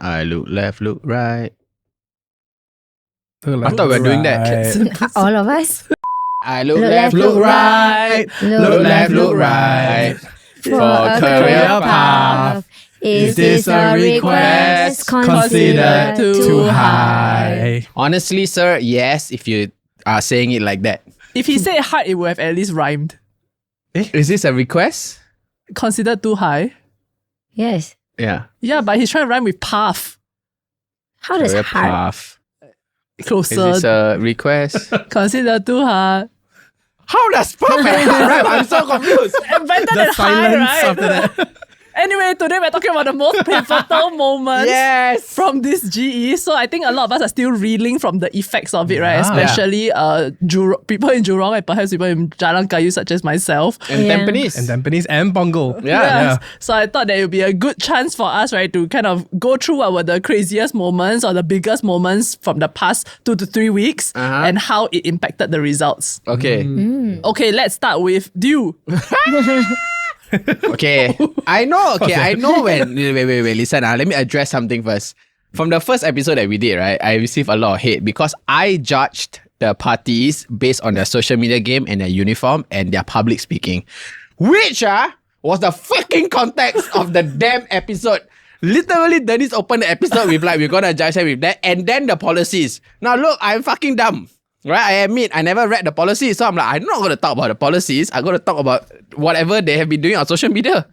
I look left, look right. I thought we were doing that. All of us. I look left, look right. Look left, look right. For a career path. Is this a request considered too high? Honestly, sir, yes, if you are saying it like that. If he said hard, it would have at least rhymed. Is this a request? Considered too high? Yes. Yeah. Yeah, but he's trying to rhyme with path. How does Career hard? path. Closer. Is this a request? Considered too hard. How does path and hard rhyme? I'm so confused. Better than high, right? After that. Anyway, today we're talking about the most pivotal moments Yes. from this GE. So I think a lot of us are still reeling from the effects of it, right? Especially people in Jurong and perhaps people in Jalan Kayu such as myself. And Tampines. And Tampines and Punggol. Yeah. So I thought that it would be a good chance for us, right, to kind of go through what were the craziest moments or the biggest moments from the past 2 to 3 weeks and how it impacted the results. Okay. Okay, let's start with Dew. Okay. I know when... Wait. Listen, let me address something first. From the first episode that we did, right, I received a lot of hate because I judged the parties based on their social media game and their uniform and their public speaking. Which was the fucking context of the damn episode. Literally, Dennis opened the episode with like, we're gonna judge them with that, and then the policies. Now look, I'm fucking dumb. Right, I admit I never read the policies, so I'm like, I'm not going to talk about the policies. I'm going to talk about whatever they have been doing on social media.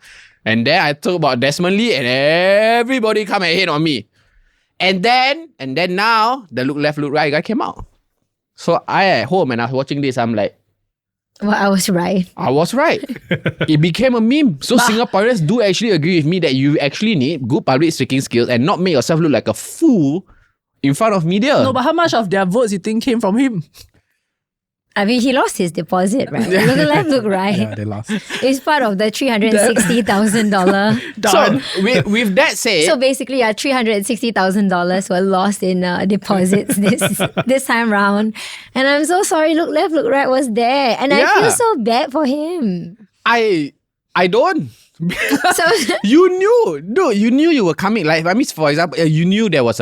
And then I talk about Desmond Lee, and everybody come and hate on me. And then now the look left, look right guy came out. So I at home and I was watching this, I'm like, Well, I was right. I was right. It became a meme. So Singaporeans do actually agree with me that you actually need good public speaking skills and not make yourself look like a fool in front of media. No, but how much of their votes you think came from him? I mean, he lost his deposit, right? Look left, look right. Yeah, they lost. It's part of the $360,000. So with that said, So basically, $360,000 were lost in deposits this time round. And I'm so sorry. Look left, look right was there, and I feel so bad for him. I don't. So You knew you were coming. Like, I mean, for example, you knew there were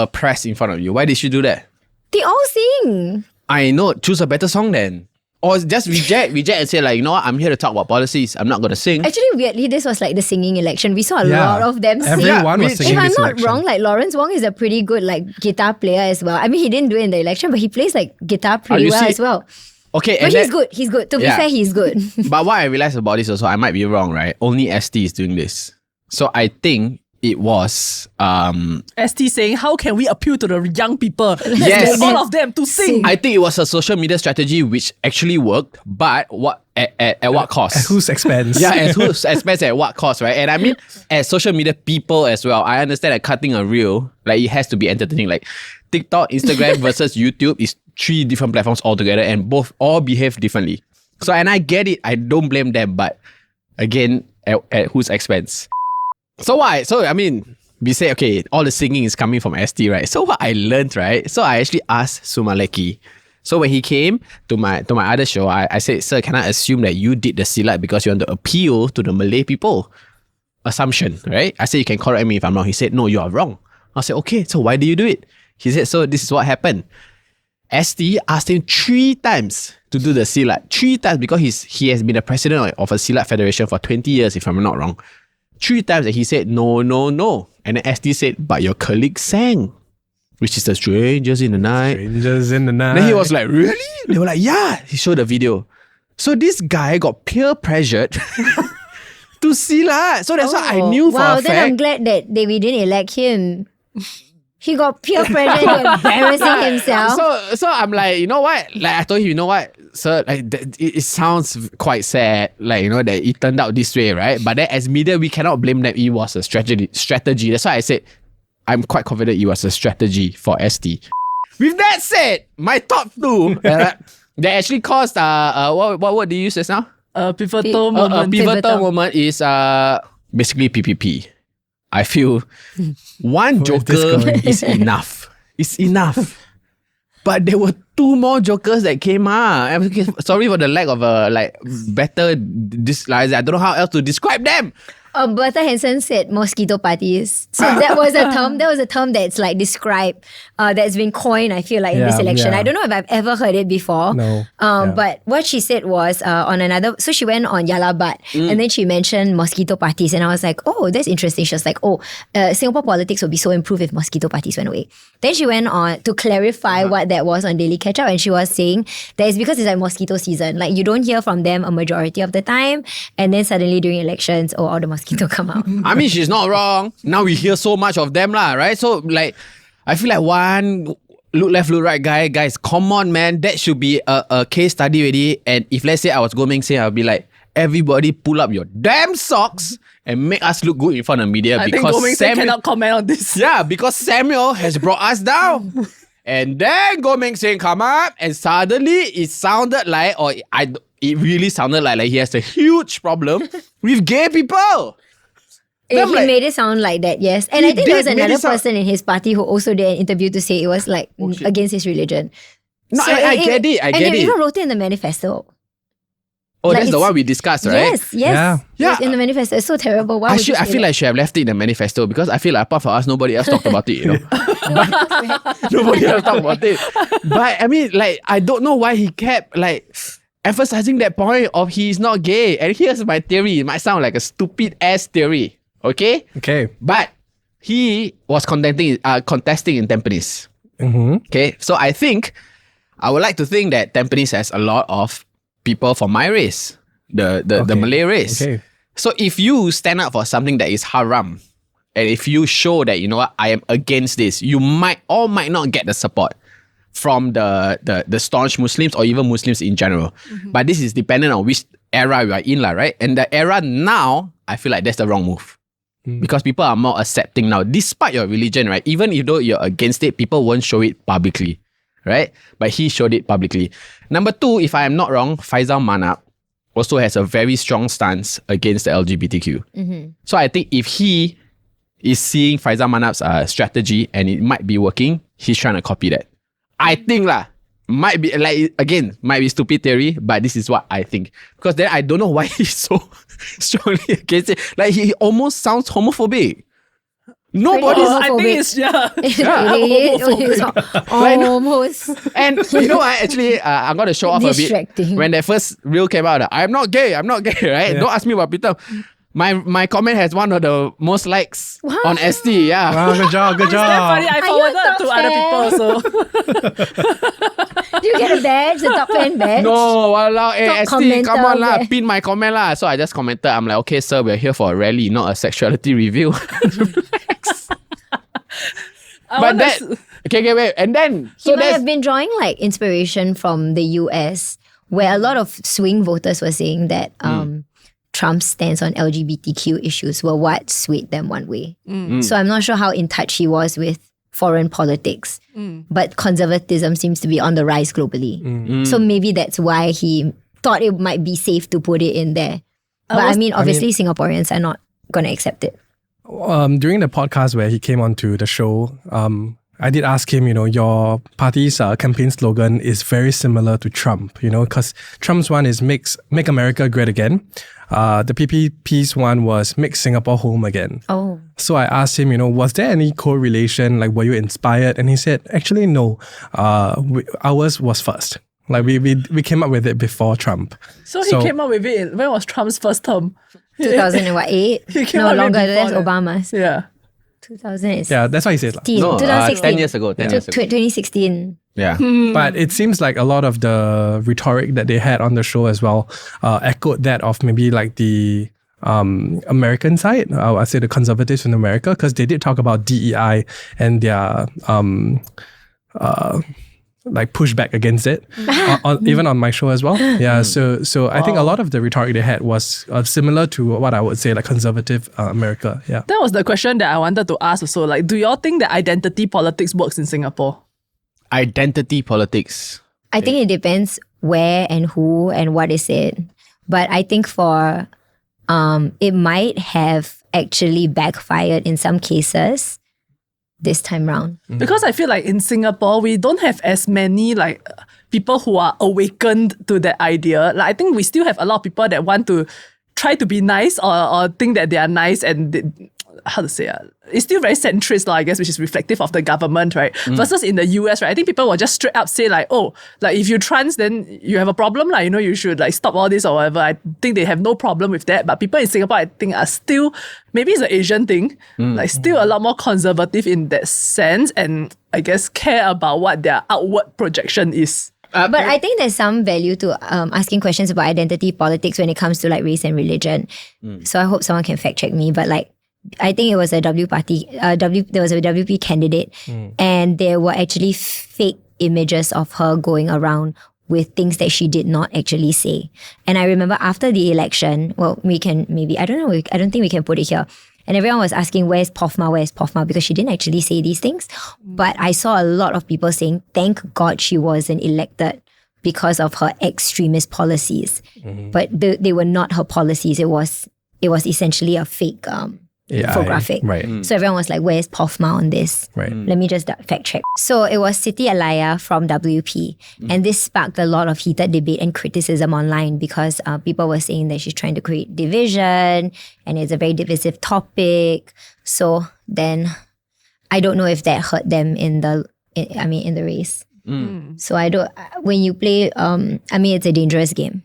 press in front of you. Why did you do that? they all sing. I know. Choose a better song then, or just reject and say like, you know what? I'm here to talk about policies. I'm not gonna sing. Actually, weirdly, this was like the singing election. We saw a lot of them sing. Everyone was singing If I'm this not election. wrong, like Lawrence Wong is a pretty good like guitar player as well. I mean, he didn't do it in the election, but he plays like guitar pretty you well see- as well. Okay, But and he's good. He's good. To be fair, he's good. But what I realized about this also, I might be wrong, right? Only ST is doing this, so I think it was ST saying, how can we appeal to the young people? Let's Yes. get all of them to sing. I think it was a social media strategy which actually worked, but what at what cost? At whose expense? Yeah, at whose expense, at what cost, right? And I mean, as social media people as well, I understand that cutting a reel, like it has to be entertaining. Like TikTok, Instagram versus YouTube is 3 different platforms altogether, and both all behave differently. So, and I get it, I don't blame them, but again, at whose expense? So I mean, we say, okay, all the singing is coming from ST, right? So what I learned, right? So I actually asked Sumaleki. So when he came to my other show, I said, sir, can I assume that you did the silat because you want to appeal to the Malay people? Assumption, right? I said, you can correct me if I'm wrong. He said, no, you are wrong. I said, okay, so why do you do it? He said, so this is what happened. ST asked him 3 times to do the silat. 3 times because he has been the president of a silat federation for 20 years, if I'm not wrong. 3 times and he said, no. And then ST said, but your colleague sang, which is the Strangers in the Night. Strangers in the night. Then he was like, really? They were like, yeah. He showed the video. So this guy got peer pressured to silat. So that's what I knew for a fact. Then I'm glad that we didn't elect him. He got peer pressure to embarrassing himself. So I'm like, you know what? Like I told him, you know what, sir, like it sounds quite sad, like, you know, that it turned out this way, right? But then as media, we cannot blame them. It was a strategy. That's why I said I'm quite confident it was a strategy for ST. With that said, my top 2 that actually caused what word do you use just now? Pivotal moment. A pivotal moment is basically PPP. I feel one joker is enough. It's enough. But there were 2 more jokers that came out. Sorry for the lack of better I don't know how else to describe them. Bertha Hansen said mosquito parties. So that was a term. That was a term that's like described, that's been coined, I feel like, in this election. I don't know if I've ever heard it before. No. But what she said was on another, so she went on Yalabat and then she mentioned mosquito parties. And I was like, oh, that's interesting. She was like, Singapore politics would be so improved if mosquito parties went away. Then she went on to clarify what that was on Daily Catch Up. And she was saying that it's because it's like mosquito season. Like you don't hear from them a majority of the time. And then suddenly during elections, all the mosquito come out. I mean, she's not wrong. Now we hear so much of them, lah, right? So, like, I feel like one look left, look right guys, come on, man. That should be a case study already. And if let's say I was Goh Meng Seng, I'll be like, everybody pull up your damn socks and make us look good in front of media. I think Goh Meng Seng cannot comment on this. Yeah, because Samuel has brought us down. And then Goh Meng Seng come up and suddenly it sounded like, it really sounded like he has a huge problem with gay people. He made it sound like that, yes. And I think there was another person in his party who also did an interview to say it was like against his religion. No, so I get it. And they even wrote it in the manifesto. Oh, like that's the one we discussed, right? Yes. Yeah. It's in the manifesto. It's so terrible. Why I feel like I should have left it in the manifesto because I feel like apart from us, nobody else talked about it, you know. Nobody else talked about it. But I mean, like, I don't know why he kept like emphasizing that point of he's not gay. And here's my theory. It might sound like a stupid ass theory. Okay? But he was contesting in Tampines. Okay? So I would like to think that Tampines has a lot of people from my race, the Malay race. So if you stand up for something that is haram, and if you show that, you know what, I am against this, you might or might not get the support from the staunch Muslims or even Muslims in general. But this is dependent on which era we are in, right? And the era now, I feel like that's the wrong move. Because people are more accepting now, despite your religion, right? Even if though you're against it, people won't show it publicly, right? But he showed it publicly. Number two, if I am not wrong, Faisal Manap also has a very strong stance against the LGBTQ. So I think if he is seeing Faisal Manap's strategy and it might be working, he's trying to copy that. I think might be like, again, might be stupid theory, but this is what I think. Because then I don't know why he's so strongly against it. Like he almost sounds homophobic. Nobody's I think it's almost. And you know what? Actually, I'm gonna show off a bit. When that first reel came out, I'm not gay, right? Yeah. Don't ask me about Peter. My comment has one of the most likes on ST. Yeah. Wow, good job. It's that funny. I forwarded to other people also. Do you get a badge? The top fan badge? No, walao, ST, come on lah, there. pin my comment lah. So I just commented, I'm like, okay, sir, we're here for a rally, not a sexuality review. Relax. But that, okay, wait. And then, so you might have been drawing like inspiration from the US, where a lot of swing voters were saying that Trump's stance on LGBTQ issues were what swayed them one way. So I'm not sure how in touch he was with foreign politics, but conservatism seems to be on the rise globally. So maybe that's why he thought it might be safe to put it in there. But obviously Singaporeans are not going to accept it. During the podcast where he came onto the show, I did ask him, your party's campaign slogan is very similar to Trump, because Trump's one is Make America Great Again. The PPP's one was Make Singapore Home Again. Oh. So I asked him, was there any correlation? Like, were you inspired? And he said, actually, no. Ours was first. Like, we came up with it before Trump. So he came up with it. When was Trump's first term? 2008? No, longer. That's Obama's. Yeah. 2016. Yeah, that's what he said. No, 2016. 10 years ago. 2016. Yeah. But it seems like a lot of the rhetoric that they had on the show as well echoed that of maybe like the American side. I say the conservatives in America, because they did talk about DEI and their like pushback against it, even on my show as well. Yeah, so I think a lot of the rhetoric they had was similar to what I would say like conservative America. Yeah, that was the question that I wanted to ask also. Like, do y'all think that identity politics works in Singapore? Identity politics. I think it depends where and who and what is it. But I think for it might have actually backfired in some cases this time round. Because I feel like in Singapore, we don't have as many like people who are awakened to that idea. Like, I think we still have a lot of people that want to try to be nice or think that they are nice and how to say it's still very centrist, I guess, which is reflective of the government, right? Versus in the US, right? I think people will just straight up say like, oh, like if you trans, then you have a problem, like, you know, you should like stop all this or whatever. I think they have no problem with that. But people in Singapore, I think, are still, maybe it's an Asian thing, like still a lot more conservative in that sense, and I guess care about what their outward projection is. But I think there's some value to asking questions about identity politics when it comes to like race and religion. So I hope someone can fact check me. But like, I think it was a there was a WP candidate, and there were actually fake images of her going around with things that she did not actually say. And I remember after the election, well, we can maybe, I don't think we can put it here. And everyone was asking, where's Pofma? Because she didn't actually say these things. But I saw a lot of people saying, thank God she wasn't elected because of her extremist policies. But they were not her policies. It was essentially a fake infographic. Right. So everyone was like, where's Pofma on this? Right. Let me just fact check. So it was Siti Alaya from WP. And this sparked a lot of heated debate and criticism online because people were saying that she's trying to create division and it's a very divisive topic. So then I don't know if that hurt them in the race. So when you play, it's a dangerous game.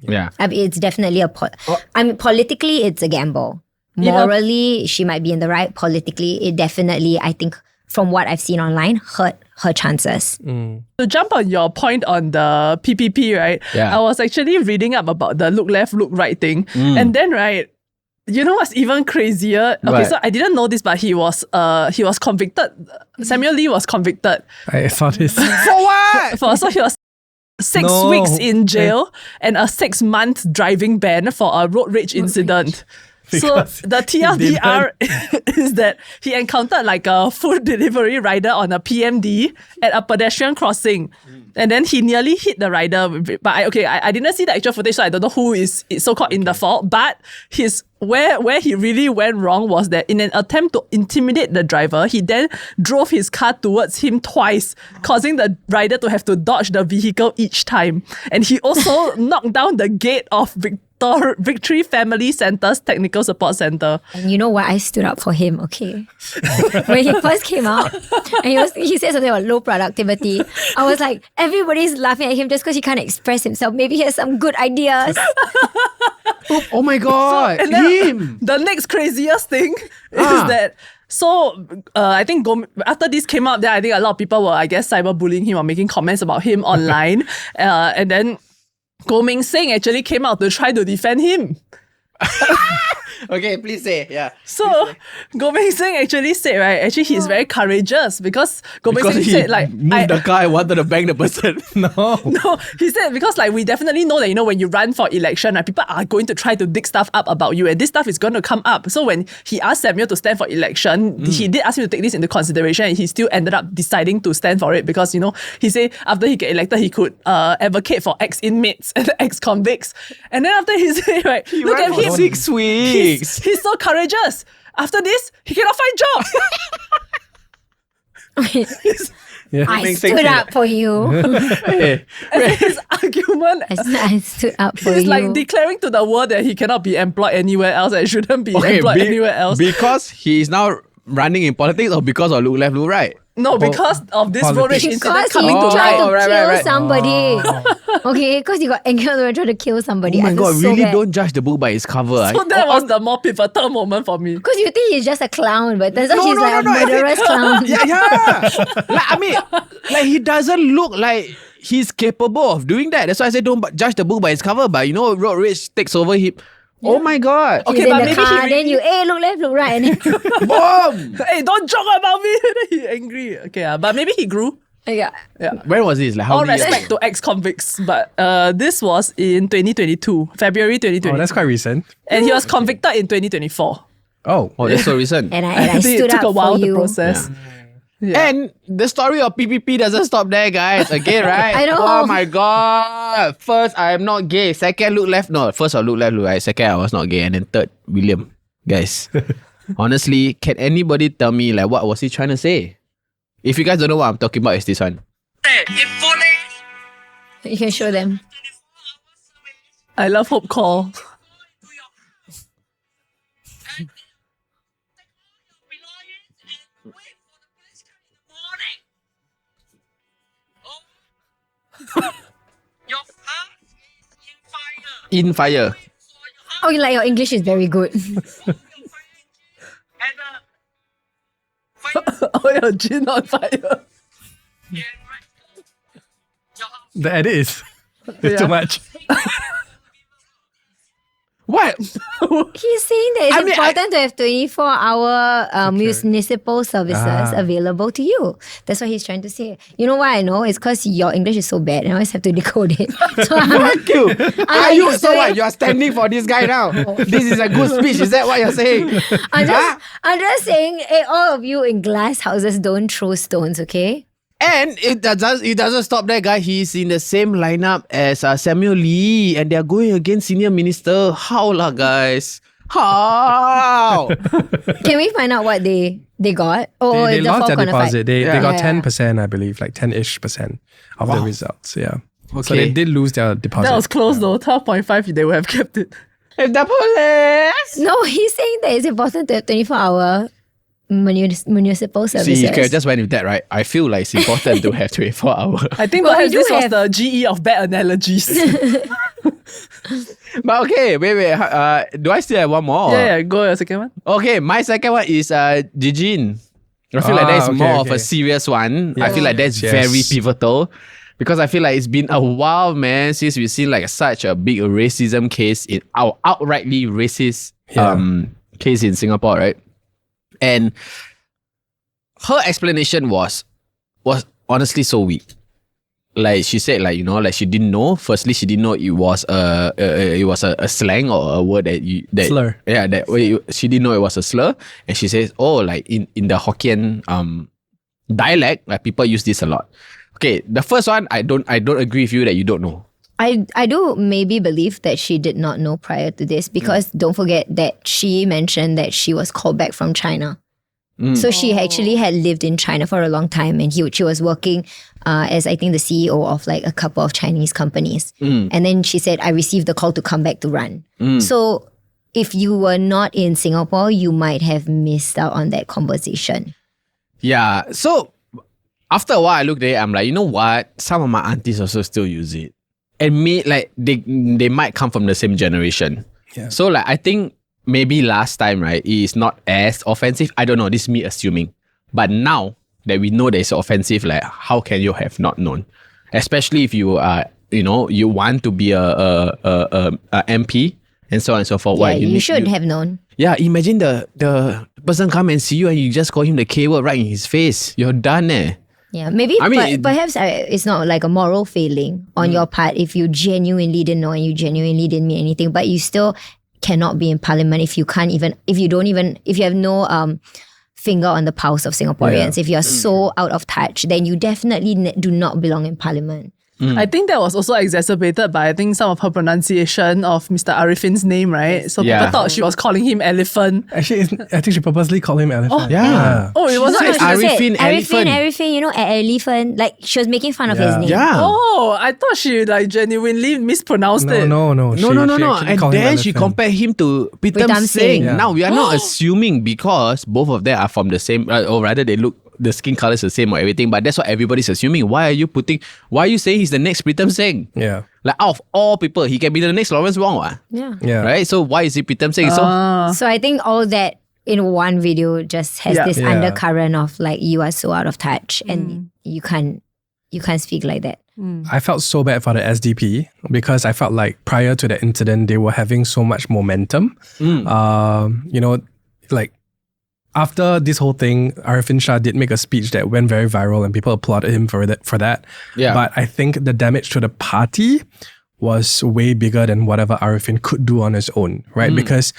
Yeah. It's definitely politically it's a gamble. Morally, she might be in the right. Politically, it definitely, I think, from what I've seen online, hurt her chances. To jump on your point on the PPP, right? Yeah. I was actually reading up about the look left, look right thing. And then, right, you know what's even crazier? Okay, Right. so I didn't know this, but he was convicted. Samuel Lee was convicted. I saw this. For what? So he was 6 No. weeks in jail and a 6-month driving ban for a road rage incident. So Because the TLDR is that he encountered like a food delivery rider on a PMD at a pedestrian crossing. And then he nearly hit the rider. But I didn't see the actual footage, so I don't know who is so-called in the fault. But where he really went wrong was that in an attempt to intimidate the driver, he then drove his car towards him twice, causing the rider to have to dodge the vehicle each time. And he also knocked down the gate of Victory Family Center's Technical Support Center. And you know what? I stood up for him, okay? When he first came out, and he said something about low productivity, I was like, everybody's laughing at him just because he can't express himself. Maybe he has some good ideas. Oh my God. And then Him. the next craziest thing is that I think after this came out, then I think a lot of people were, I guess, cyberbullying him or making comments about him online. And then Goh Meng Seng actually came out to try to defend him. Okay, please say. Yeah. So Goh Meng Seng actually said, right, actually he's very courageous because Goh Meng Because Seng he said like moved the car and wanted to bang the person. No. No, he said because like we definitely know that, you know, when you run for election, right, people are going to try to dig stuff up about you and this stuff is going to come up. So when he asked Samuel to stand for election, he did ask him to take this into consideration and he still ended up deciding to stand for it because, you know, he said after he get elected, he could advocate for ex-inmates and ex-convicts. And then after he said, right, look at him. 6 weeks. He's so courageous. After this, he cannot find job. I stood up for you. Hey, And his argument I stood up for is you. like declaring to the world that he cannot be employed anywhere else and shouldn't be employed anywhere else. Because he is now running in politics or because of look left, look right? No, because of this road rage politics. incident Because he coming to tried to light. kill somebody. Okay, because he got angry and tried to kill somebody. Oh my I feel God, so really bad. don't judge the book by its cover. So that was the more pivotal moment for me. Because you think he's just a clown, but turns out he's like a murderous clown. Yeah. Like he doesn't look like he's capable of doing that. That's why I say don't judge the book by its cover. But you know, road rage takes over him. Oh my God. He's Okay, in but the maybe car, he then you, look left, look right. And then, Boom! Hey, don't joke about me. Then he angry. Okay, but maybe he grew. yeah. When was this? Like how All many years respect to ex-convicts, but this was in 2022, February 2022. Oh, that's quite recent. And he was convicted in 2024. Oh. Oh, that's so recent. And I I think stood it took up a while for to you. process. Yeah. And the story of PPP doesn't stop there, guys. Again, right? I know. Oh my God. First, I am not gay. Second, look left. No, first I look left, look right. Second, I was not gay. And then third, William. Guys, honestly, can anybody tell me like what was he trying to say? If you guys don't know what I'm talking about, it's this one. You can show them. I love Hope Call. in fire. Oh, like your English is very good. Oh, your gin on fire. The edit is it's too much. What? He's saying that it's important to have 24-hour municipal services available to you. That's what he's trying to say. You know why I know? It's because your English is so bad and I always have to decode it. So Fuck you. Are you so what? You are standing for this guy now. This is a good speech. Is that what you're saying? I'm just saying, hey, all of you in glass houses don't throw stones, okay? And it doesn't stop there, guy. He's in the same lineup as Samuel Lee, and they're going against senior minister. How lah, guys? How? Can we find out what they got? Oh, They the lost their 4.5. deposit. They got Yeah. 10%, I believe, like 10-ish% of the results. Yeah. So Okay. they did lose their deposit. That was close though. 12.5, they would have kept it. If the police. No, he's saying that it's important to have 24-hour municipal services. See, you could have just went with that, right? I feel like it's important to have 24 hours. I think Well, we perhaps this do was have- the GE of bad analogies. But okay, wait. Do I still have one more? yeah, go your second one. Okay, my second one is Gigine. I feel like that's okay, more of a okay. serious one. I Yes. feel like that's Yes. very pivotal because I feel like it's been a while, man, since we've seen like such a big racism case in our outrightly racist case in Singapore, right? And her explanation was honestly so weak. Like she said, like, you know, like she didn't know. Firstly, she didn't know it was a slang or a word that Slur. Yeah, she didn't know it was a slur. And she says, oh, like in the Hokkien dialect, like people use this a lot. Okay, the first one, I don't agree with you that you don't know. I do maybe believe that she did not know prior to this because don't forget that she mentioned that she was called back from China. So she actually had lived in China for a long time and she was working as I think the CEO of like a couple of Chinese companies. And then she said, I received the call to come back to run. So if you were not in Singapore, you might have missed out on that conversation. Yeah, so after a while, I looked at it, I'm like, you know what? Some of my aunties also still use it. And they might come from the same generation. Yeah. So like I think maybe last time, right, it is not as offensive. I don't know, this is me assuming. But now that we know that it's offensive, like how can you have not known? Especially if you are, you know, you want to be a MP and so on and so forth. Yeah, you should have known. Yeah, imagine the person come and see you and you just call him the K word right in his face. You're done eh. Yeah, maybe perhaps it's not like a moral failing on your part if you genuinely didn't know and you genuinely didn't mean anything, but you still cannot be in parliament if you have no finger on the pulse of Singaporeans. If you're so out of touch, then you definitely do not belong in parliament. I think that was also exacerbated by I think some of her pronunciation of Mr. Arifin's name, right? So Yeah. people thought she was calling him elephant. Actually, I think she purposely called him elephant. Yeah. Oh, it was She not. said Arifin, elephant. Arifin, you know, elephant. Like she was making fun of his name. Yeah. Oh, I thought she like genuinely mispronounced it. No. No. She And actually called him then she elephant. compared him to Pritam Pritam Singh. Singh. Yeah. Now, we are not assuming because both of them are from the same, or rather they look, the skin color is the same or everything, but that's what everybody's assuming. Why are you saying he's the next Pritam Singh? Yeah. Like out of all people, he can be the next Lawrence Wong, what? Yeah. Yeah. Right? So why is he Pritam Singh? So I think all that in one video just has Yeah. this Yeah. undercurrent of like you are so out of touch and you can't speak like that. I felt so bad for the SDP because I felt like prior to the incident, they were having so much momentum. You know, like after this whole thing, Arifin Shah did make a speech that went very viral and people applauded him for that. Yeah. But I think the damage to the party was way bigger than whatever Arifin could do on his own, right? Because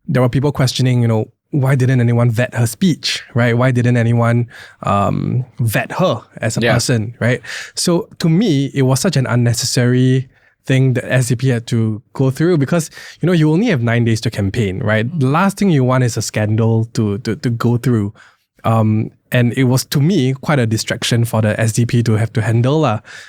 there were people questioning, you know, why didn't anyone vet her speech, right? Why didn't anyone vet her as a person, right? So to me, it was such an unnecessary thing that SDP had to go through because, you know, you only have 9 days to campaign, right? The last thing you want is a scandal to go through. And it was, to me, quite a distraction for the SDP to have to handle.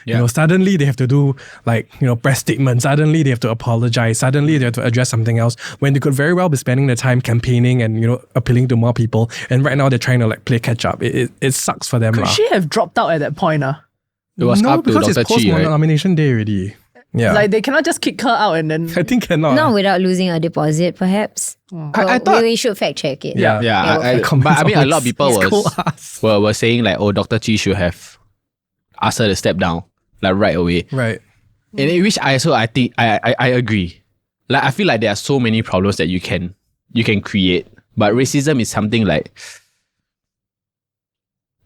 You know, suddenly they have to do like, you know, press statements. Suddenly they have to apologize. Suddenly they have to address something else when they could very well be spending their time campaigning and, you know, appealing to more people. And right now they're trying to like play catch up. It sucks for them. Could she have dropped out at that point? It was no, up to because Dr. it's Chee, right? post-nomination day already. Yeah. Like they cannot just kick her out and then. I think cannot. Not without losing a deposit, perhaps. I thought. we should fact check it. Yeah. But I mean, a lot of people Scold us. were saying like, oh, Dr. Chee should have asked her to step down like right away. Right. And in which I think I agree. Like I feel like there are so many problems that you can create, but racism is something like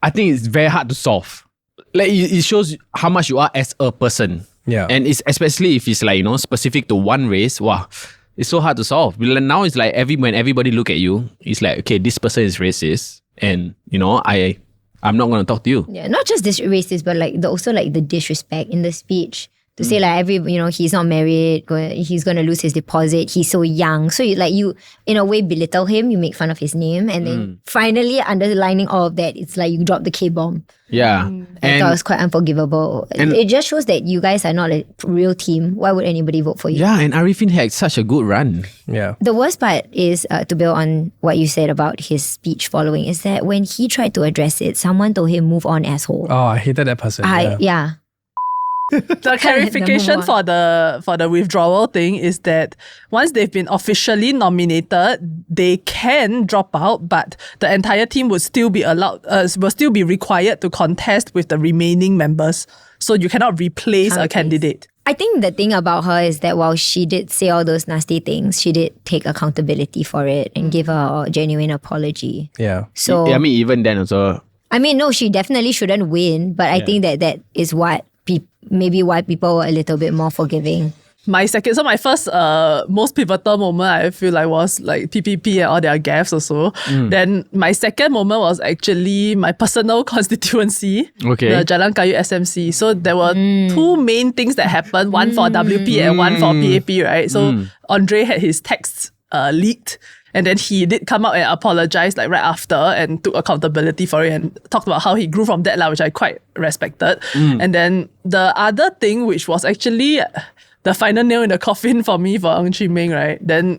I think it's very hard to solve. Like it shows how much you are as a person. Yeah. And it's especially if it's like, specific to one race, wow, it's so hard to solve. But now it's like when everybody look at you, it's like, okay, this person is racist and I'm not gonna talk to you. Yeah, not just this racist, but like also the disrespect in the speech. To say like he's not married, he's gonna lose his deposit, he's so young. So you in a way belittle him, you make fun of his name, and then finally underlining all of that, it's like you drop the K-bomb. Yeah. I thought it was quite unforgivable. It just shows that you guys are not a real team. Why would anybody vote for you? Yeah, and Arifin had such a good run. Yeah. The worst part is, to build on what you said about his speech following, is that when he tried to address it, someone told him, "Move on, asshole." Oh, I hated that person. Yeah. The clarification for the withdrawal thing is that once they've been officially nominated, they can drop out, but the entire team would still be required to contest with the remaining members. So you cannot replace a candidate. I think the thing about her is that while she did say all those nasty things, she did take accountability for it and give a genuine apology. Yeah. So I mean, even then also. I mean, no, she definitely shouldn't win, but I think that is what maybe why people were a little bit more forgiving. My first most pivotal moment I feel like was like PPP and all their gaffes also. Then my second moment was actually my personal constituency, the Jalan Kayu SMC. So there were two main things that happened, one for WP and one for PAP, right? So Andre had his texts leaked. And then he did come out and apologize like right after and took accountability for it and talked about how he grew from that, which I quite respected. And then the other thing, which was actually the final nail in the coffin for me for Chee Meng, right? Then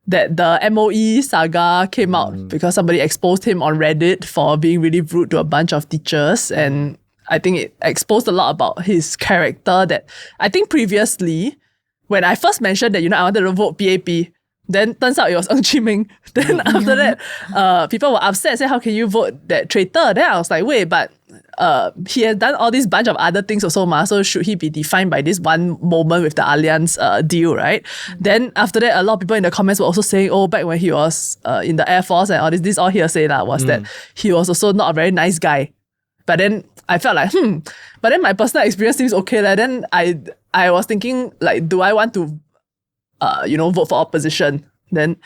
that the MOE saga came out because somebody exposed him on Reddit for being really rude to a bunch of teachers. And I think it exposed a lot about his character that I think previously, when I first mentioned that, I wanted to vote PAP, then turns out it was Chee Meng. Then after that, people were upset, said, how can you vote that traitor? Then I was like, wait, but he has done all this bunch of other things also, so should he be defined by this one moment with the Allianz deal, right? Then after that, a lot of people in the comments were also saying, back when he was in the Air Force and all this all hearsay was that he was also not a very nice guy. But then I felt like, but then my personal experience seems okay. Then I was thinking, like, do I want to vote for opposition? Then,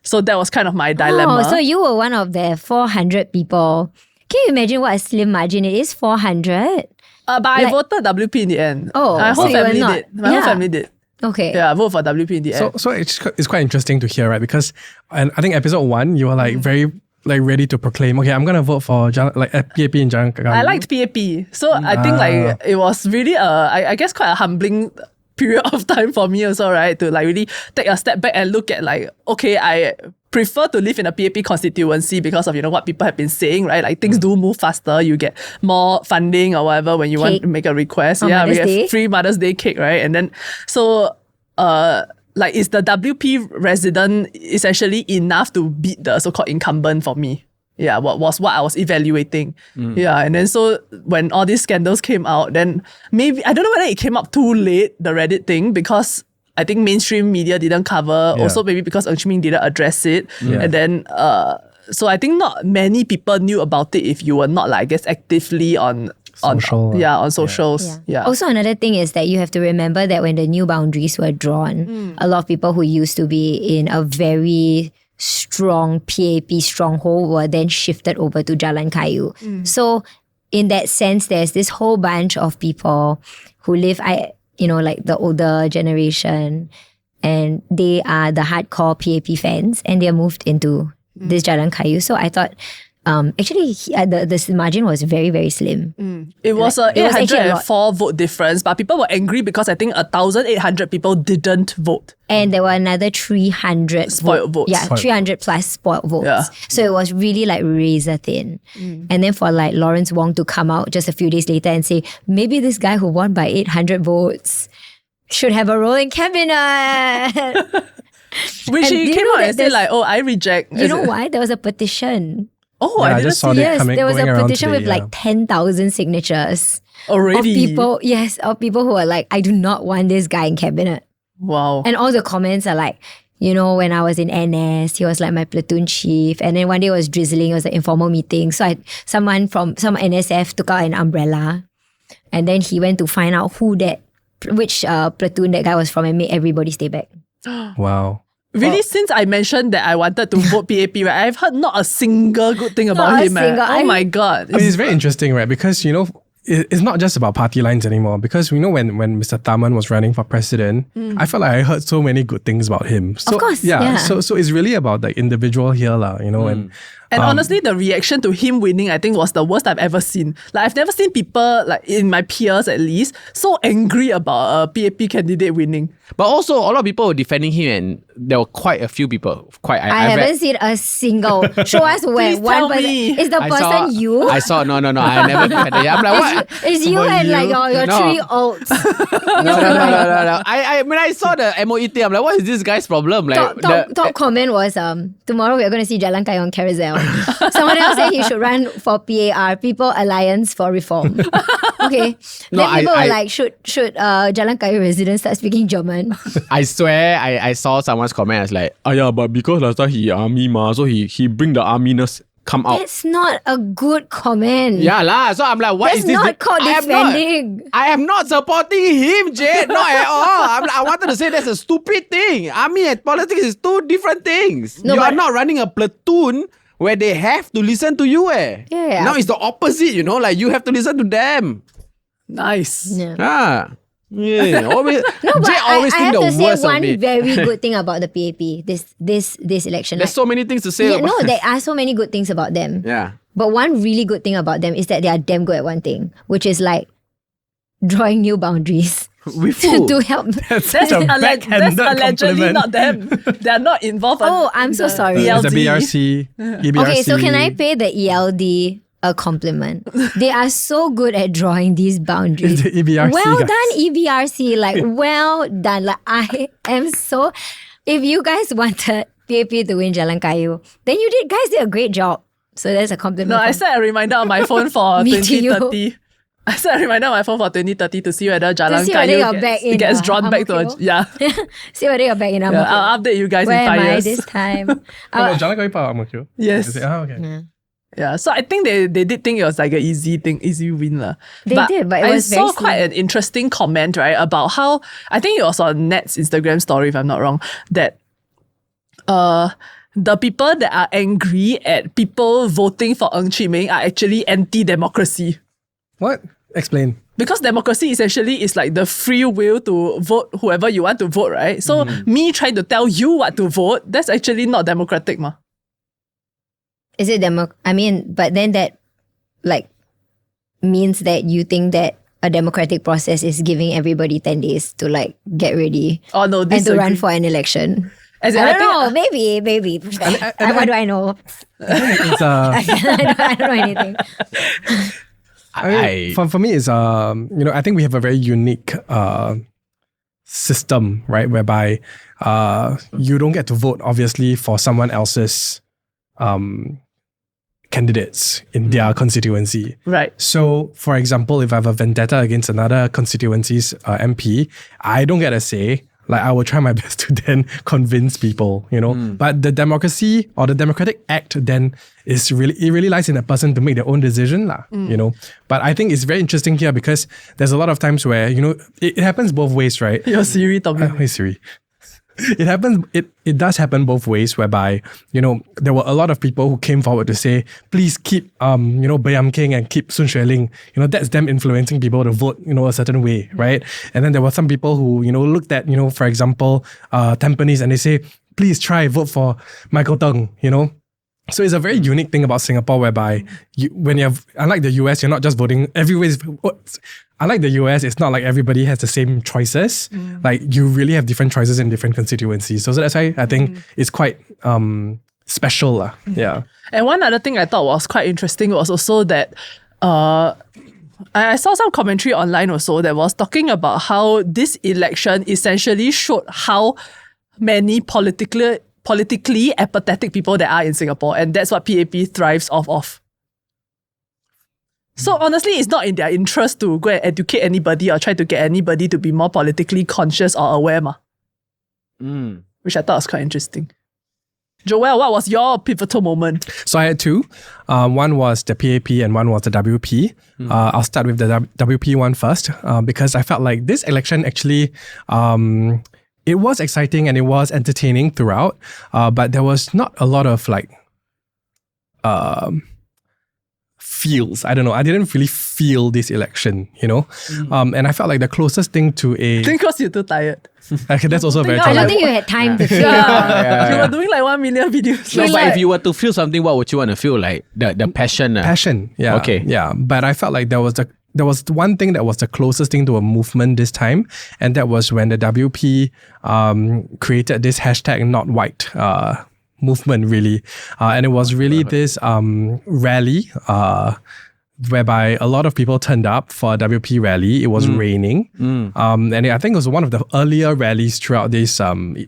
so that was kind of my dilemma. Oh, so you were one of the 400 people. Can you imagine what a slim margin it is? 400? But I voted WP in the end. Oh, my whole so you were family not. did. My whole family did. Okay. Yeah, I voted for WP in the end. So it's quite interesting to hear, right? Because I think episode 1, you were like very ready to proclaim, okay, I'm gonna vote for PAP in Jalan Kayu. I liked PAP. So I think like it was really I guess quite a humbling period of time for me also, right? To like really take a step back and look at like, okay, I prefer to live in a PAP constituency because of, what people have been saying, right? Like things do move faster. You get more funding or whatever when you want to make a request. On Mother's we Day. have free Mother's Day cake, right? And then, so, like, is the WP resident essentially enough to beat the so-called incumbent for me? Yeah, what I was evaluating. Yeah, and then so when all these scandals came out, then maybe, I don't know whether it came up too late, the Reddit thing, because I think mainstream media didn't cover, also maybe because Chee Meng didn't address it. And then, so I think not many people knew about it if you were not, like, I guess, actively on socials. Yeah. Also, another thing is that you have to remember that when the new boundaries were drawn, a lot of people who used to be in a very strong PAP stronghold were then shifted over to Jalan Kayu. So in that sense, there's this whole bunch of people who live, like the older generation, and they are the hardcore PAP fans, and they're moved into this Jalan Kayu. So I thought, actually, the margin was very, very slim. It was a 804 vote difference, but people were angry because I think 1,800 people didn't vote. And there were another 300 spoiled votes. Yeah, 300 plus spoiled votes. Yeah. So it was really like razor thin. And then for like Lawrence Wong to come out just a few days later and say, maybe this guy who won by 800 votes should have a role in cabinet. Which And he do you came know out that and said there's- like, oh, I reject. You know why? There was a petition. Oh, Yeah, I I didn't just saw see that it. Yes, coming- there was going a around petition today, with like yeah. 10,000 signatures Already. of people. Yes, of people who are like, I do not want this guy in cabinet. Wow. And all the comments are like, you know, when I was in NS, he was like my platoon chief. And then one day it was drizzling, it was an informal meeting. So someone from some NSF took out an umbrella. And then he went to find out which platoon that guy was from and made everybody stay back. Wow. Really, since I mentioned that I wanted to vote PAP, right, I've heard not a single good thing about Not a him. single. Oh my God. I mean, it's very interesting, right? Because, you know, it's not just about party lines anymore. Because, you know, when Mr. Taman was running for president, I felt like I heard so many good things about him. So, Of course, Yeah. yeah. So it's really about the individual here, you know, And honestly, the reaction to him winning, I think, was the worst I've ever seen. Like, I've never seen people, like in my peers at least, so angry about a PAP candidate winning. But also, a lot of people were defending him, and there were quite a few people. I haven't seen a single. Show us where Please one tell person. me. Is the person you? I saw. No. I never defended him. I'm like, what? It's you About and like you? your No. 3 olds. No. When I saw the MOE thing, I'm like, what is this guy's problem? Like, Top comment was tomorrow we're going to see Jalan Kayu on Carousel. Someone else said he should run for PAR, People Alliance for Reform. Okay. No, Then people I- were like, should Jalan Kayu residents start speaking German? I swear, I saw someone's comment. I was like, oh yeah, but because last time he army ma, so he bring the arminess come out. That's not a good comment. Yeah lah. So I'm like, what is That's this? not called defending. I am not supporting him, Jade. Not at all. I wanted to say that's a stupid thing. Army and politics is two different things. No, you are but- not running a platoon where they have to listen to you. Yeah. Now it's the opposite, you know, like you have to listen to them. Nice. Yeah. Ah. Yeah. Always, No, but Jade always I think have the to say worst of one me. very good thing about the PAP this election. There's so many things to say yeah, about no, there are so many good things about them. Yeah. But one really good thing about them is that they are damn good at one thing, which is like drawing new boundaries With who? to help. That's such a That's backhanded allegedly compliment. not them. They're not involved. Oh, I'm so sorry. It's the ELD. BRC, EBRC. Okay, so can I pay the ELD a compliment? They are so good at drawing these boundaries. The EBRC Well guys. done, EBRC. Like, well done. Like, I am so. If you guys wanted PAP to win Jalan Kayu, then guys did a great job. So that's a compliment. No, I from- set a reminder on my phone for Me to you. 2030. I set a reminder on my phone for 2030 to see whether Jalan see whether you're Kayu back in, gets drawn Ang back to Mo a... Kio. Yeah. See whether you're back in Ang Mo Yeah, Kio. I'll update you guys Where in 5 am I years. this time? Oh, Jalan Kayu Pak Ang Mo Kio? Yes. Is it? Ah, okay. Yeah, so I think they did think it was like an easy win. They did, but it was I saw very quite an interesting comment, right, about how, I think it was on Net's Instagram story, if I'm not wrong, that the people that are angry at people voting for Chee Meng are actually anti-democracy. What? Explain. Because democracy essentially is like the free will to vote whoever you want to vote, right? So me trying to tell you what to vote, that's actually not democratic, ma. Is it I mean, but then that like means that you think that a democratic process is giving everybody 10 days to like get ready Oh no, and disagree. to run for an election. As in, I I don't think- know, maybe. What do I know? It's I don't know anything. for me, it's you know, I think we have a very unique system, right, whereby you don't get to vote obviously for someone else's candidates in their constituency. Right. So, for example, if I have a vendetta against another constituency's MP, I don't get a say. Like, I will try my best to then convince people, you know. But the democracy or the democratic act then is really lies in a person to make their own decision, lah, you know. But I think it's very interesting here because there's a lot of times where, you know, it happens both ways, right? Your Siri talking. Hey Siri. It happens. It does happen both ways, whereby, you know, there were a lot of people who came forward to say, please keep you know, Bayam King and keep Sun Xueling. You know, that's them influencing people to vote, you know, a certain way, right? And then there were some people who, you know, looked at, you know, for example, Tampines, and they say, please try vote for Michael Teng, you know. So it's a very unique thing about Singapore, whereby when you have, unlike the US, you're not just voting everywhere. Unlike the US, it's not like everybody has the same choices. Like, you really have different choices in different constituencies. So that's why I think it's quite special, lah. Yeah. And one other thing I thought was quite interesting was also that I saw some commentary online also that was talking about how this election essentially showed how many politically apathetic people there are in Singapore, and that's what PAP thrives off of. So honestly, it's not in their interest to go and educate anybody or try to get anybody to be more politically conscious or aware, which I thought was quite interesting. Joel, what was your pivotal moment? So I had two. One was the PAP and one was the WP. I'll start with the WP one first because I felt like this election actually, it was exciting and it was entertaining throughout, but there was not a lot of like feels. I don't know. I didn't really feel this election, you know? And I felt like the closest thing to I think because you're too tired. Okay, that's also very I true. don't think you had time to feel. You were doing like 1 million videos. No, but if you were to feel something, what would you want to feel like? The passion. Passion, yeah. Okay. Yeah, but I felt like there was one thing that was the closest thing to a movement this time, and that was when the WP created this hashtag NotWhite movement, really. And it was really this rally whereby a lot of people turned up for a WP rally. It was raining. And I think it was one of the earlier rallies throughout this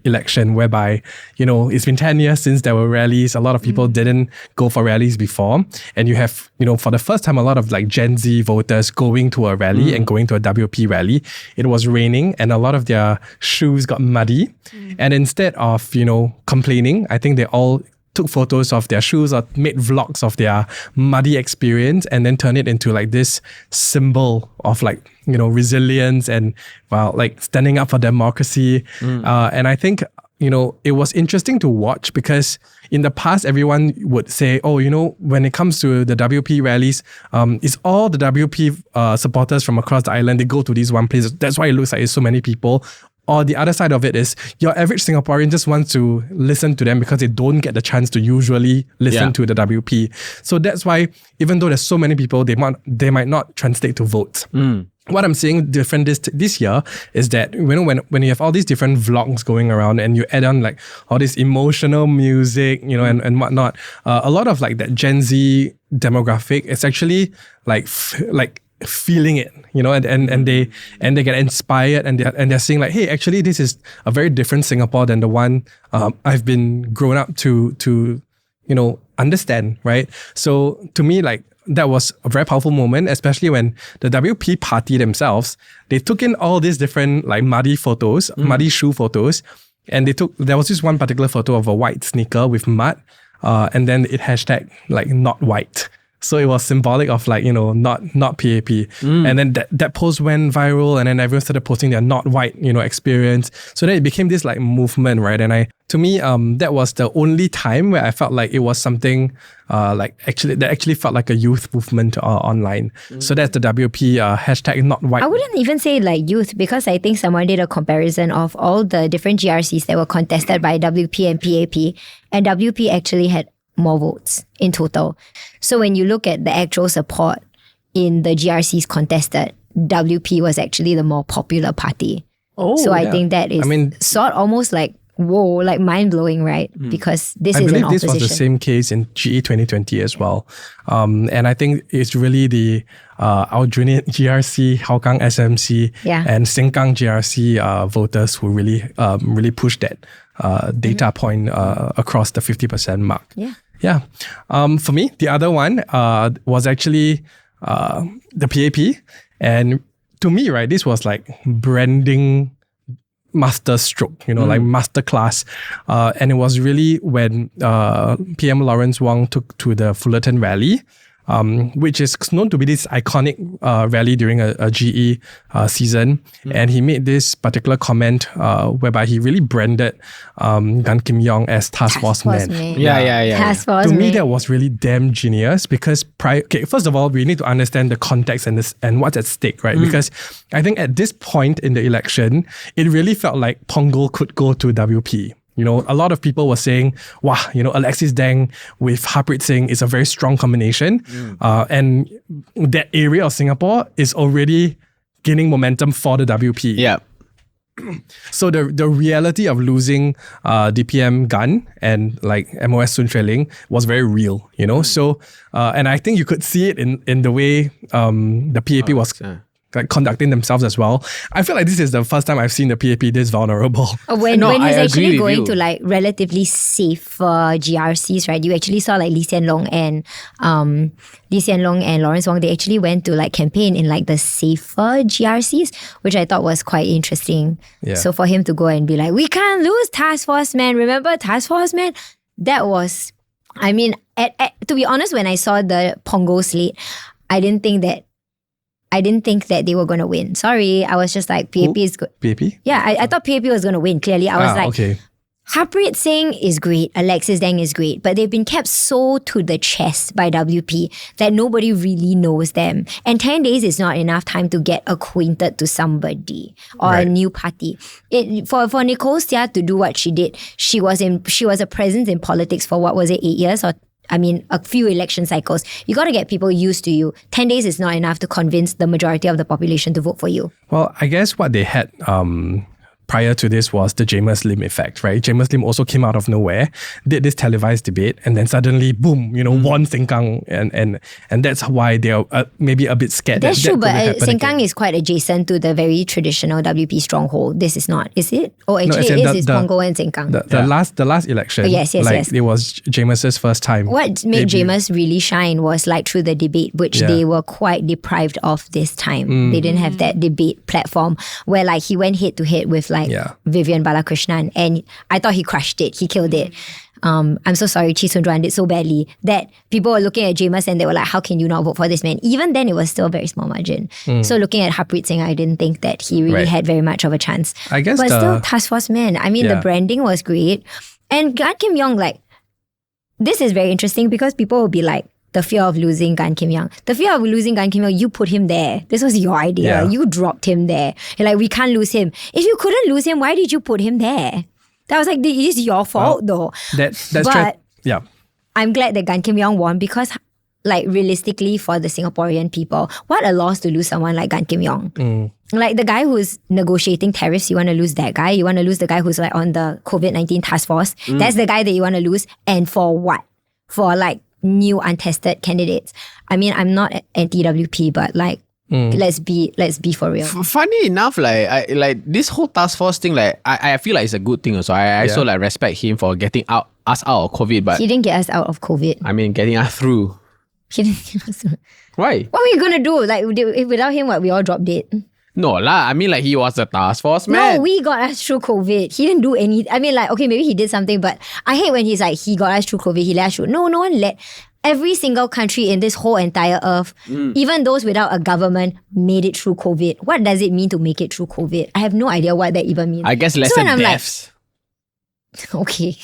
election whereby, you know, it's been 10 years since there were rallies. A lot of people didn't go for rallies before. And you have, you know, for the first time, a lot of like Gen Z voters going to a rally and going to a WP rally. It was raining and a lot of their shoes got muddy. And instead of, you know, complaining, I think they all took photos of their shoes or made vlogs of their muddy experience and then turned it into like this symbol of like, you know, resilience and, well, like standing up for democracy. And I think, you know, it was interesting to watch because in the past, everyone would say, oh, you know, when it comes to the WP rallies, it's all the WP supporters from across the island. They go to this one place. That's why it looks like it's so many people. Or the other side of it is your average Singaporean just wants to listen to them because they don't get the chance to usually listen to the WP. So that's why even though there's so many people, they might not translate to votes. What I'm seeing different this year is that, you know, when you have all these different vlogs going around and you add on like all this emotional music, you know, and whatnot, a lot of like that Gen Z demographic is actually like feeling it, you know, and they get inspired and they're saying like, hey, actually this is a very different Singapore than the one I've been grown up to you know, understand, right? So to me, like, that was a very powerful moment, especially when the WP party themselves, they took in all these different like muddy photos, muddy shoe photos, and there was this one particular photo of a white sneaker with mud, and then it hashtag like NotWhite. So it was symbolic of like, you know, not PAP. And then that post went viral and then everyone started posting their NotWhite, you know, experience. So then it became this like movement, right? And to me, that was the only time where I felt like it was something that actually felt like a youth movement online. So that's the WP hashtag NotWhite. I wouldn't even say like youth because I think someone did a comparison of all the different GRCs that were contested by WP and PAP, and WP actually had more votes in total. So when you look at the actual support in the GRCs contested, WP was actually the more popular party. So I think that is sort almost like, whoa, like mind-blowing, right? Because this is an opposition. I believe this was the same case in GE2020 as well. And I think it's really the Aljunied GRC, Hougang SMC, and Sengkang GRC voters who really pushed that data point across the 50% mark. Yeah. For me, the other one was actually the PAP. And to me, right, this was like branding master stroke, you know, like master class. And it was really when PM Lawrence Wong took to the Fullerton rally, which is known to be this iconic rally during a GE season. And he made this particular comment whereby he really branded Gan Kim Yong as Task Force Man. Task Force To me, that was really damn genius because first of all, we need to understand the context and what's at stake, right? Because I think at this point in the election, it really felt like Punggol could go to WP. You know, a lot of people were saying, wow, you know, Alexis Deng with Harpreet Singh is a very strong combination. And that area of Singapore is already gaining momentum for the WP. Yeah. So the reality of losing DPM Gan and like MOS Sun Xueling was very real, you know. So and I think you could see it in the way the PAP was like conducting themselves as well. I feel like this is the first time I've seen the PAP this vulnerable. When I he's agree actually with going you. to like relatively safe GRCs, right? You actually saw like Lee Hsien Loong and Lawrence Wong. They actually went to like campaign in like the safer GRCs, which I thought was quite interesting. Yeah. So for him to go and be like, we can't lose Task Force Man. Remember Task Force Man? That was, I mean, to be honest, when I saw the Pongo slate, I didn't think that they were going to win. Sorry, I was just like, PAP is good. PAP? Yeah, I thought PAP was going to win. Clearly, I was like, okay. Harpreet Singh is great, Alexis Deng is great, but they've been kept so to the chest by WP that nobody really knows them. And 10 days is not enough time to get acquainted to somebody or a new party. For Nicole Seah to do what she did, she was a presence in politics for what was it, 8 years or a few election cycles. You got to get people used to you. 10 days is not enough to convince the majority of the population to vote for you. Well, I guess what they had prior to this was the Jamus Lim effect, right? Jamus Lim also came out of nowhere, did this televised debate, and then suddenly, boom, won Sengkang, and that's why they are maybe a bit scared. That's that true, but couldn't happen Sengkang again. is quite adjacent to the very traditional WP stronghold. This is not, is it? Oh, actually, as in it is. It's Pongo and Sengkang. The last election, yes. it was Jamus's first time. What made Jamus really shine was like through the debate, which they were quite deprived of this time. They didn't have that debate platform where like he went head to head with like Vivian Balakrishnan, and I thought he crushed it. He killed it. I'm so sorry, Chee Soon-juan did so badly that people were looking at Jamus and they were like, how can you not vote for this man? Even then, it was still a very small margin. So looking at Harpreet Singh, I didn't think that he really had very much of a chance. I guess but still, Task Force Man. I mean, the branding was great. And Gan Kim Yong, like, this is very interesting because people will be like, the fear of losing Gan Kim Yong. The fear of losing Gan Kim Yong, you put him there. This was your idea. Yeah. You dropped him there. You're like, we can't lose him. If you couldn't lose him, why did you put him there? That was like, it is your fault though. Yeah. I'm glad that Gan Kim Yong won because like realistically for the Singaporean people, what a loss to lose someone like Gan Kim Yong. Like the guy who's negotiating tariffs, you want to lose that guy. You want to lose the guy who's like on the COVID-19 task force. That's the guy that you want to lose. And for what? For like new untested candidates. I mean, I'm not anti-WP, but like, let's be for real. Funny enough, like this whole task force thing, like I feel like it's a good thing also. I also like respect him for getting us out of COVID, but He didn't get us out of COVID. I mean getting us through. He didn't get us through. Why? What were you gonna do? Like if without him, what, we all dropped dead? No lah. I mean like he was the task force man. No, we got us through COVID. He didn't do any. I mean, like, okay, maybe he did something, but I hate when he's like, he got us through COVID, he let us through. No one let. Every single country in this whole entire earth, even those without a government, made it through COVID. What does it mean to make it through COVID? I have no idea what that even means. I guess less when than I'm deaths. Like, okay.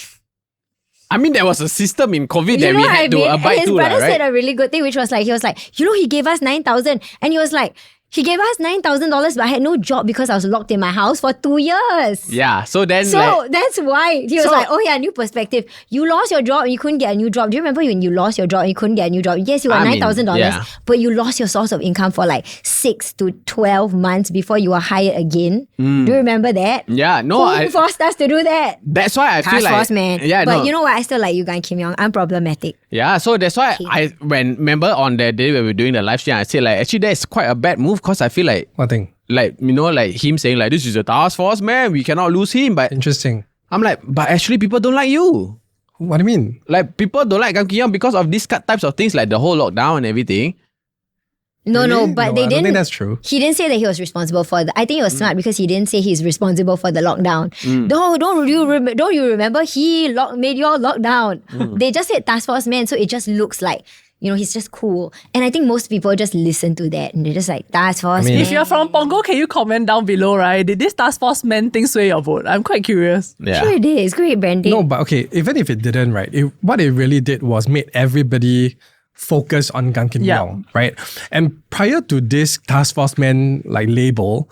I mean, there was a system in COVID that You know we what I had to mean? abide His to, brother right? said a really good thing, which was like, he was like, he gave us 9,000. And he was like, he gave us $9,000, but I had no job because I was locked in my house for 2 years. Yeah, so then So that's why he was like, oh yeah, new perspective. You lost your job and you couldn't get a new job. Do you remember when you lost your job and you couldn't get a new job? Yes, you got $9,000, yeah. but you lost your source of income for like 6 to 12 months before you were hired again. Do you remember that? Yeah, no, Who forced us to do that? that's why I feel Task like Force man. Yeah, but no. you know what? I still like you, Gan Kim Yong. I'm problematic. Yeah, so that's why remember on that day when we were doing the live stream, I said like actually that's quite a bad move because I feel like What thing? like like him saying like this is a task force man, we cannot lose him. But Interesting. I'm like, but actually people don't like you. What do you mean? Like people don't like Gan Kim Yong because of these types of things like the whole lockdown and everything. No, Really? but No, they I don't didn't. think that's true. He didn't say that he was responsible for I think it was smart because he didn't say he's responsible for the lockdown. No, don't you remember? He made you all lockdown. They just said task force man, so it just looks like, he's just cool. And I think most people just listen to that and they're just like, task force mean- man. If you're from Pongo, can you comment down below, right? Did this task force man thing sway your vote? I'm quite curious. Yeah. Sure it is. Great branding. No, but okay, even if it didn't, right? What it really did was made everybody focus on Gan Kim Yeah. Yong, right? And prior to this task force man like label,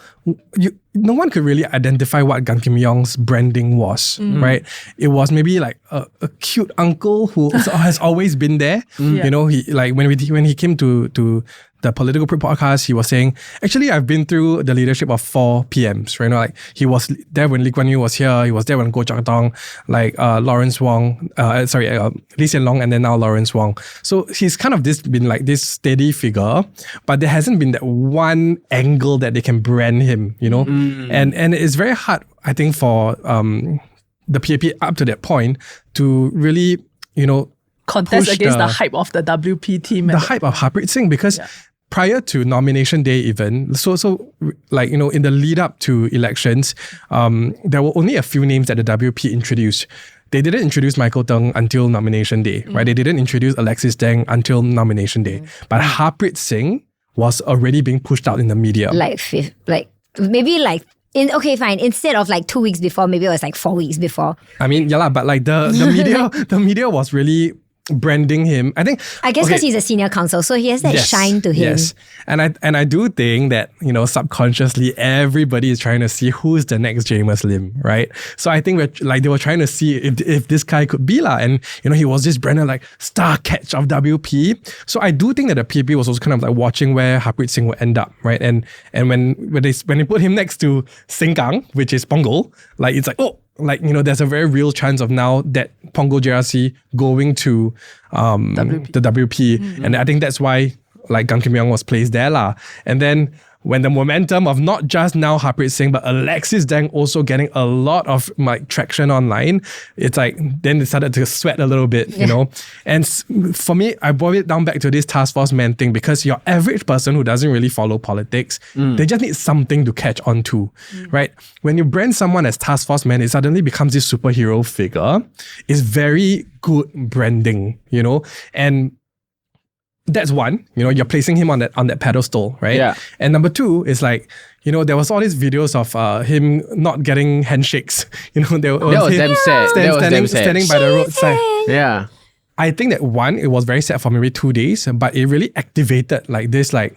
no one could really identify what Gan Kim Yong's branding was, right? It was maybe like a cute uncle who has always been there. You know, he like when he came to the Political Print podcast, he was saying, actually, I've been through the leadership of 4 PMs, right? You know, like he was there when Lee Kuan Yew was here, he was there when Goh Chok Tong, like Lawrence Wong, Lee Hsien Loong, and then now Lawrence Wong. So he's kind of been like this steady figure, but there hasn't been that one angle that they can brand him, you know? And it's very hard, I think, for the PAP up to that point to really, you know, contest against the hype of the WP team. The hype of Harpreet Singh, because prior to nomination day even, so like, you know, in the lead up to elections, there were only a few names that the WP introduced. They didn't introduce Michael Teng until nomination day, right? They didn't introduce Alexis Deng until nomination day. But Harpreet Singh was already being pushed out in the media. Okay, fine. Instead of like 2 weeks before, maybe it was like 4 weeks before. I mean, yeah, but like the media was really branding him. I guess because he's a senior counsel, so he has that shine to him. Yes, and I do think that, you know, subconsciously everybody is trying to see who's the next Jamus Lim, right? So I think they were trying to see if this guy could be and you know, he was this branded like star catch of WP. So I do think that the PAP was also kind of like watching where Harpreet Singh would end up, right? And when they put him next to Sengkang, which is Punggol, like it's like, oh, like, you know, there's a very real chance of now that Punggol JRC going to the WP. And I think that's why like Gan Kim Yong was placed there lah. And then when the momentum of not just now Harpreet Singh, but Alexis Deng also getting a lot of like traction online, it's like, then they started to sweat a little bit, you know? And for me, I boil it down back to this task force man thing, because your average person who doesn't really follow politics, they just need something to catch on to, right? When you brand someone as task force man, it suddenly becomes this superhero figure. It's very good branding, you know? And that's one, you know, you're placing him on that pedestal, right? Yeah. And number two is like, you know, there was all these videos of him not getting handshakes. You know, that was damn sad. Standing by the roadside. Yeah. I think that one, it was very sad for maybe 2 days, but it really activated like this, like,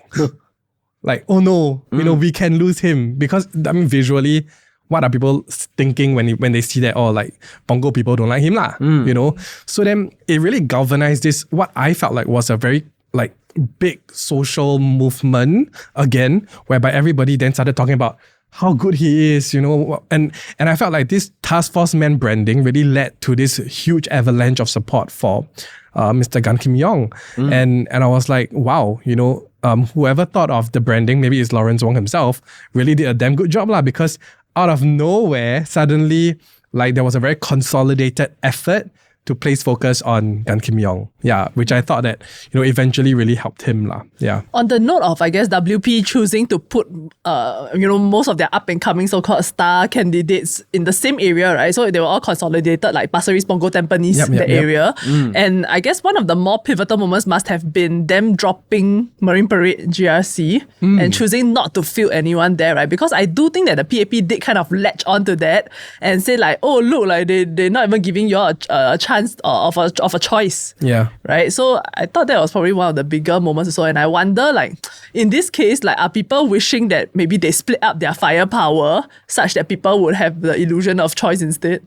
oh no, you know, we can lose him. Because, I mean, visually, what are people thinking when they see that, oh, like, Pongo people don't like him lah, you know? So then it really galvanized this, what I felt like was a very, like, big social movement again, whereby everybody then started talking about how good he is, you know, and I felt like this task force man branding really led to this huge avalanche of support for Mr. Gan Kim Yong. And I was like, wow, you know, whoever thought of the branding, maybe it's Lawrence Wong himself, really did a damn good job lah, because out of nowhere, suddenly, like, there was a very consolidated effort to place focus on Gan Kim Yong. Yeah, which I thought that, you know, eventually really helped him lah. Yeah. On the note of, I guess, WP choosing to put, you know, most of their up-and-coming so-called star candidates in the same area, right? So they were all consolidated, like Pasir Ris, Punggol, Tampines, area. And I guess one of the more pivotal moments must have been them dropping Marine Parade GRC and choosing not to field anyone there, right? Because I do think that the PAP did kind of latch onto that and say like, oh, look, like they're not even giving you a chance of a choice. Yeah. Right. So I thought that was probably one of the bigger moments also. And I wonder, like, in this case, like, are people wishing that maybe they split up their firepower such that people would have the illusion of choice instead?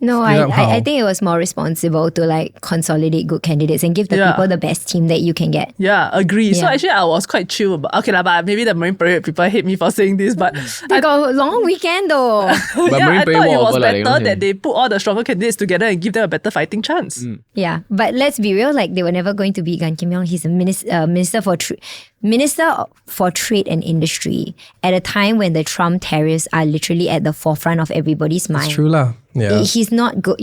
No, I think it was more responsible to like consolidate good candidates and give the people the best team that you can get. Yeah, agree. So actually I was quite chill about, okay lah, but maybe the Marine Parade people hate me for saying this, but they got a long weekend though. But I thought it was better like, that they put all the stronger candidates together and give them a better fighting chance. Yeah, but let's be real, like they were never going to be Gan Kim Yong. He's a minister for Trade and Industry at a time when the Trump tariffs are literally at the forefront of everybody's mind. It's true lah. Yeah. He's not good.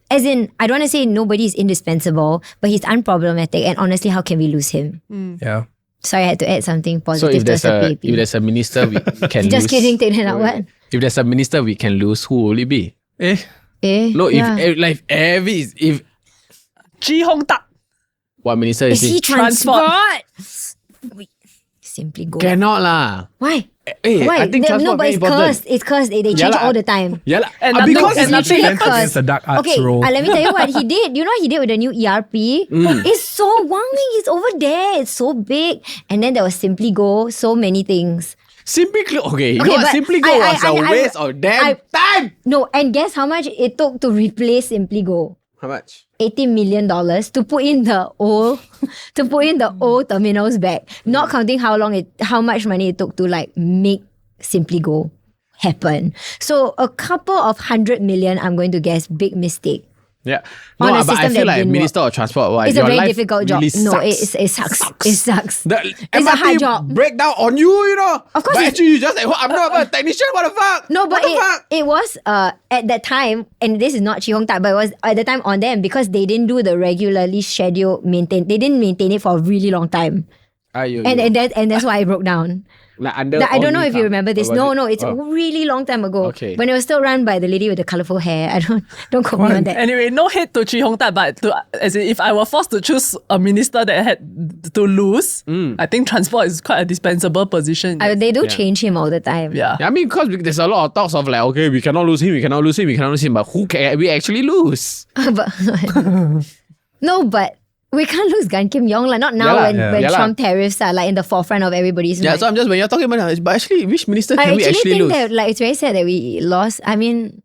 As in, I don't want to say nobody is indispensable, but he's unproblematic. And honestly, how can we lose him? Yeah. Sorry, I had to add something positive so if there's a minister we can lose. Just kidding, take that out. What? If there's a minister we can lose, who will it be? No, if Ji Hong Tak. What minister is he? Transport? Simply go. Cannot lah. Why? Why? I think transport very important. It's cursed. It's cursed. They change all the time. Yeah lah. And because and nothing it's a dark arts role. Let me tell you what he did. You know what he did with the new ERP? It's so Wang Ling is over there. It's so big. And then there was Simply Go. So many things. Simply Go. Okay, you Okay, know what? but Simply Go was a waste of damn time. No, and guess how much it took to replace Simply Go? How much? $80 million to put in the old terminals back. Not counting how much money it took to like make Simply Go happen. So a couple of 100 million, I'm going to guess, big mistake. Yeah. On No, a but I system feel that like didn't Minister of Transport, It's your a very life difficult job. really No, sucks. it sucks. It sucks. The It's MRT a hard job. breakdown on you know. Of course But it's- actually, you just like, I'm not a technician. What the fuck? No, but what the fuck? it was at that time, and this is not Chee Hong Tat, but it was at the time on them because they didn't do the regularly scheduled maintain. They didn't maintain it for a really long time, and that's why it broke down. Like under I don't all know new if you car. remember this. Or was No, it? it's a really long time ago. Okay. When it was still run by the lady with the colourful hair. Don't quote me on that. Anyway, no hate to Chee Hong Tat, but as in, if I were forced to choose a minister that had to lose, I think transport is quite a dispensable position. They do change him all the time. yeah. Yeah, I mean, because there's a lot of talks of like, okay, we cannot lose him, but who can we actually lose? But no, but we can't lose Gan Kim Yong. Like, not now Yeah lah, when yeah lah. Trump tariffs are like in the forefront of everybody's Yeah, mind. so I'm just when you're talking about that, but actually, which minister I can we actually actually think lose? that like it's very sad that we lost. I mean,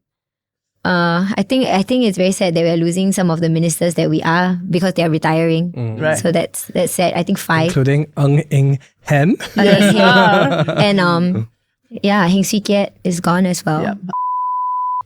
I think it's very sad that we're losing some of the ministers that we are because they are retiring. Right. So that's sad. I think 5. Including Ng Eng Hen. And Heng Swee Kiat is gone as well. Yeah.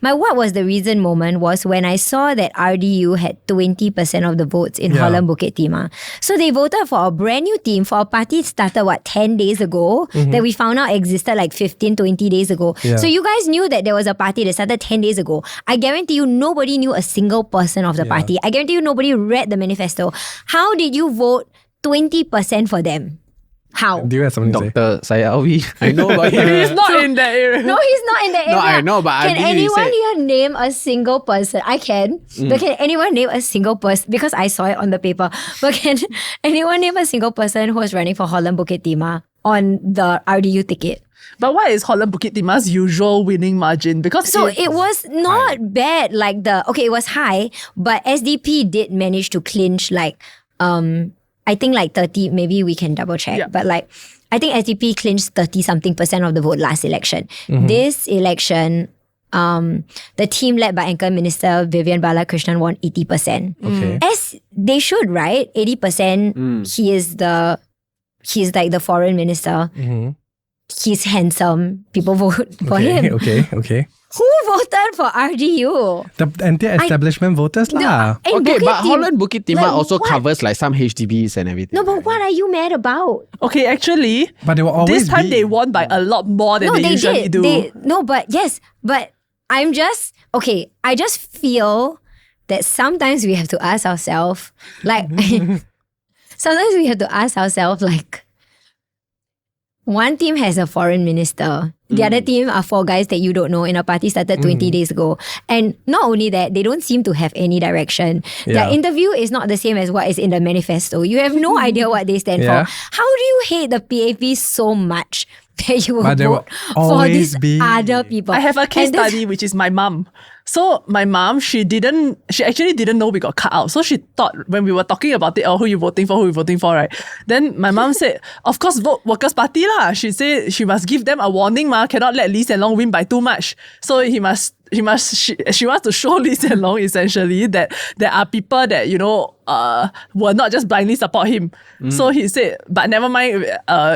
My what was the reason moment was when I saw that RDU had 20% of the votes in Yeah. Holland, Bukit, Timah. So they voted for a brand new team for a party started 10 days ago that we found out existed like 15, 20 days ago. Yeah. So you guys knew that there was a party that started 10 days ago. I guarantee you nobody knew a single person of the party. I guarantee you nobody read the manifesto. How did you vote 20% for them? How? Do you have something to say? Dr. Syed Alwi. I know about him. He's not in that area. No, he's not in the area. No, I know, but I can believe he anyone said- here name a single person? I can. But can anyone name a single person? Because I saw it on the paper. But can anyone name a single person who was running for Holland Bukit Timah on the RDU ticket? But what is Holland Bukit Timah's usual winning margin? Because So it was not bad. Like it was high, but SDP did manage to clinch I think like 30, maybe we can double check. Yeah. But like, I think SDP clinched 30-something% of the vote last election. This election, the team led by Anchor Minister Vivian Balakrishnan won 80%. Okay. As they should, right? 80%, he's like the foreign minister. He's handsome. People vote for him. Okay. Who voted for RDU? The anti-establishment voters lah. In Okay, Bukit but Tim- Holland Bukit Timah like, also what? covers like some HDBs and everything. No, but what are you mad about? okay, actually, But they will always this time be. they won by a lot more than No, they they usually did. do. But I'm just okay. I just feel that sometimes we have to ask ourselves, like, one team has a foreign minister. The other team are 4 guys that you don't know in a party started 20 days ago. And not only that, they don't seem to have any direction. Yeah. Their interview is not the same as what is in the manifesto. You have no idea what they stand Yeah. for. How do you hate the PAP so much that you will But there will vote for always these be. other people? I have a case And this- study, which is my mom. So my mom, she actually didn't know we got cut out. So she thought when we were talking about it, who you voting for, right? Then my mom said, of course, vote Workers' Party lah. She said she must give them a warning, cannot let Lee Hsien Loong win by too much. So she wants to show Lee Hsien Loong essentially that there are people that, will not just blindly support him. So he said, but never mind,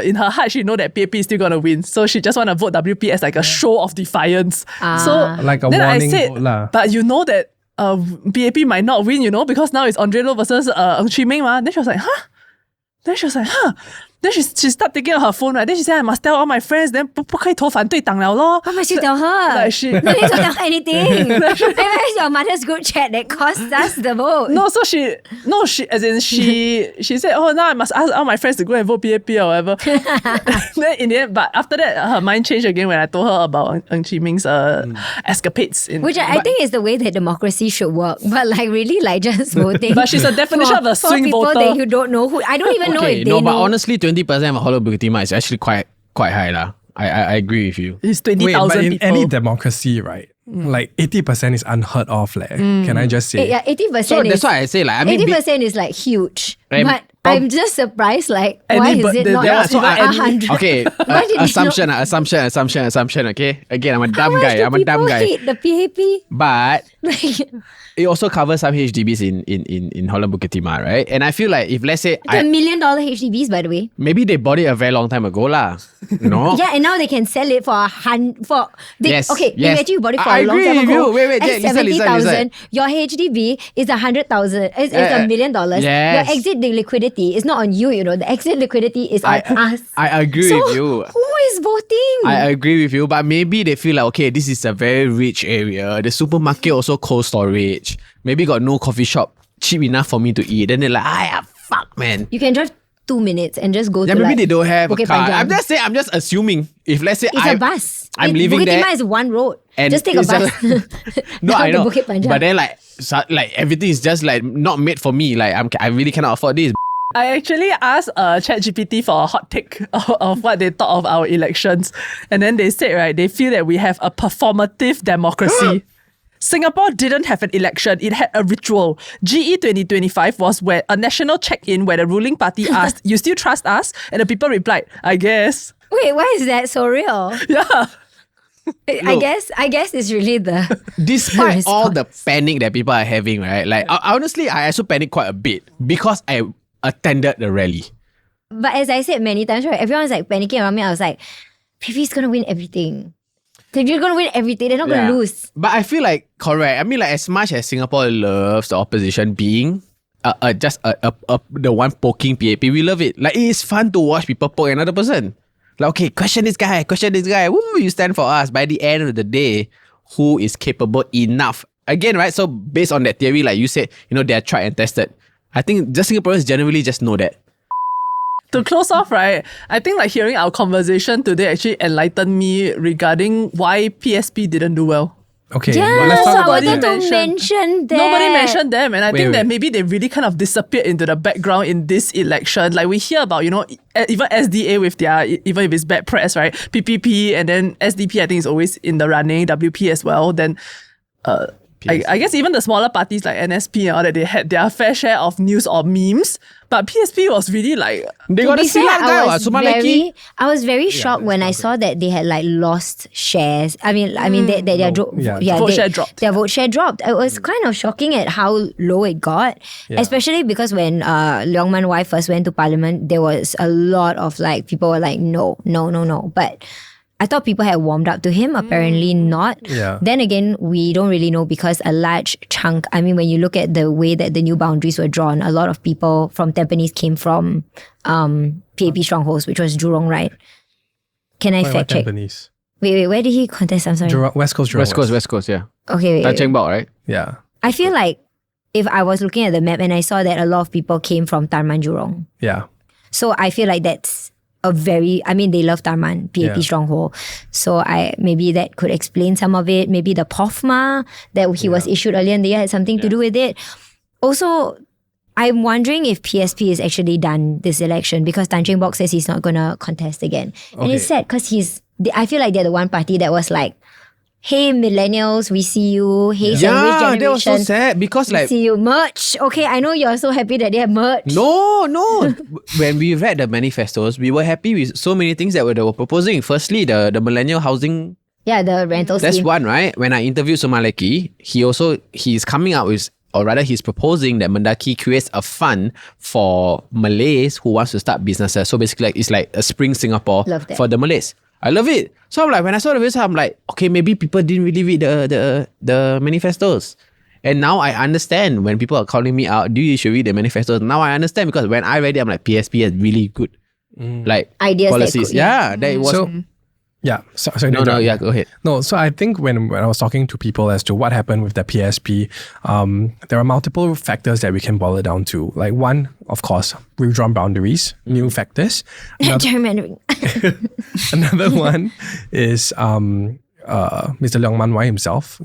in her heart, she know that PAP is still going to win. So she just want to vote WP as like a show of defiance. So Like a then I warning said, vote lah. but you know that PAP might not win, because now it's Andre Lo versus Chee Meng ma. Then she was like, huh? Then she started taking out her phone, right? Then she said, I must tell all my friends, then 不可以投反对党了咯. How much you tell her? Like she- No need to tell her anything. Where's your mother's group chat that cost us the vote? No, so she said, now I must ask all my friends to go and vote PAP or whatever. Then in the end, but after that, her mind changed again when I told her about Ng Chee Meng's escapades. Which I think is the way that democracy should work. But like really like just voting. But she's a definition of a for swing people voter. that you don't know who. I don't even know if they no, know. but honestly, 20% of Holland Bukit Timah is actually quite high lah. I agree with you. It's Wait, 20,000 but in people. any democracy, right? Like 80% is unheard of. Can I just say? Yeah, 80%. So is, that's why I say like, I mean, 80% is like huge. Right. But I'm just surprised. Like, why is it not Yeah, so 100? okay, Why did they assumption. Okay, again, I'm a dumb How much guy. do I'm a dumb people guy. hate the PAP? But Like, it also covers some HDBs in Holland, Bukit, Timah, right? And I feel like if let's say $1 million HDBs, by the way. maybe they bought it a very long time ago lah. No. Yeah, and now they can sell it for Yes, okay, yes. imagine you bought it for I a long agree time with ago. you. Wait, at Jack, listen. 70,000. Your HDB is 100,000. Is $1 million. Yes. Your exit liquidity is not on you. You know, the exit liquidity is on us. I agree So with you. who is voting? I agree with you, but maybe they feel like, okay, this is a very rich area. The supermarket also cold storage. Maybe got no coffee shop cheap enough for me to eat. Then they're like, fuck, man. You can drive 2 minutes and just go Yeah, to maybe like they don't have a Bukit car. Panjang. I'm just assuming. If let's say It's a bus. I'm living Bukit there. Timah is one road. And Just take a it's bus. No, down I to know. Bukit Panjang. But then like everything is just like not made for me. Like I really cannot afford this. I actually asked ChatGPT for a hot take of what they thought of our elections. And then they said, right, they feel that we have a performative democracy. Singapore didn't have an election, it had a ritual. GE2025 was where a national check-in where the ruling party asked, you still trust us? And the people replied, I guess. Wait, why is that so real? Yeah. I guess it's really the Despite all the response. panic that people are having, right? Like honestly, I also panicked quite a bit because I attended the rally. But as I said many times, right, everyone's like panicking around me. I was like, PV's gonna win everything. They're gonna win everything. They're not gonna lose. But I feel like correct. I mean, like as much as Singapore loves the opposition being just the one poking PAP, we love it. Like it is fun to watch people poke another person. Like okay, question this guy. Woo, you stand for us. By the end of the day, who is capable enough? Again, right? So based on that theory, like you said, they are tried and tested. I think just Singaporeans generally just know that. To close off, right, I think like hearing our conversation today actually enlightened me regarding why PSP didn't do well. Okay, Yeah, well, let's so talk I about wanted that. to mention that. Nobody mentioned them, and I think that wait. maybe they really kind of disappeared into the background in this election. Like we hear about, even SDA with their, even if it's bad press, right? PPP and then SDP, I think is always in the running, WP as well. Then, I guess even the smaller parties like NSP and all that, they had their fair share of news or memes. But PSP was really like, They To got a be fair, silat guy, what? Sumaleki. I was very shocked when I saw that they had like lost shares. I mean, their Vote share dropped. Their vote share dropped. It was kind of shocking at how low it got, especially because when Leong Man Wai first went to Parliament, there was a lot of like people were like no. But I thought people had warmed up to him. Apparently not. Yeah. Then again, we don't really know because a large chunk, I mean, when you look at the way that the new boundaries were drawn, a lot of people from Tampines came from PAP strongholds, which was Jurong, right? Can I fact check? Tampines. Wait, where did he contest? I'm sorry. Jurong, West Coast, Jurong West Coast, yeah. Okay, Tan wait. Cheng Bok, right? Yeah. I feel like if I was looking at the map and I saw that a lot of people came from Tarman Jurong. Yeah. So I feel like that's they love Tarman, PAP Yeah. stronghold. So maybe that could explain some of it. Maybe the POFMA that he was issued earlier in the year had something to do with it. Also, I'm wondering if PSP is actually done this election because Tan Cheng Bok says he's not going to contest again. And it's sad because I feel like they're the one party that was like, hey millennials, we see you. Hey sandwich Yeah, generation, that was so sad because we like see you. Merch. Okay, I know you're so happy that they have merch. No. When we read the manifestos, we were happy with so many things that they were proposing. Firstly, the millennial housing. Yeah, the rental That's scheme. one, right? When I interviewed Sumaleki, he's coming out with, or rather he's proposing that Mendaki creates a fund for Malays who wants to start businesses. So basically it's like a Spring Singapore Love that. for the Malays. I love it. So I'm like, when I saw the videos, I'm like, okay, maybe people didn't really read the manifestos. And now I understand when people are calling me out, you should read the manifestos. Now I understand because when I read it, I'm like, PSP has really good like Ideas that policies. could- yeah. That it was. So, yeah. Sorry. no, yeah, go ahead. No, so I think when I was talking to people as to what happened with the PSP, there are multiple factors that we can boil it down to. Like one, of course, withdrawn boundaries, new factors. Gerrymandering. Another one is Mr. Leong Man Wai himself,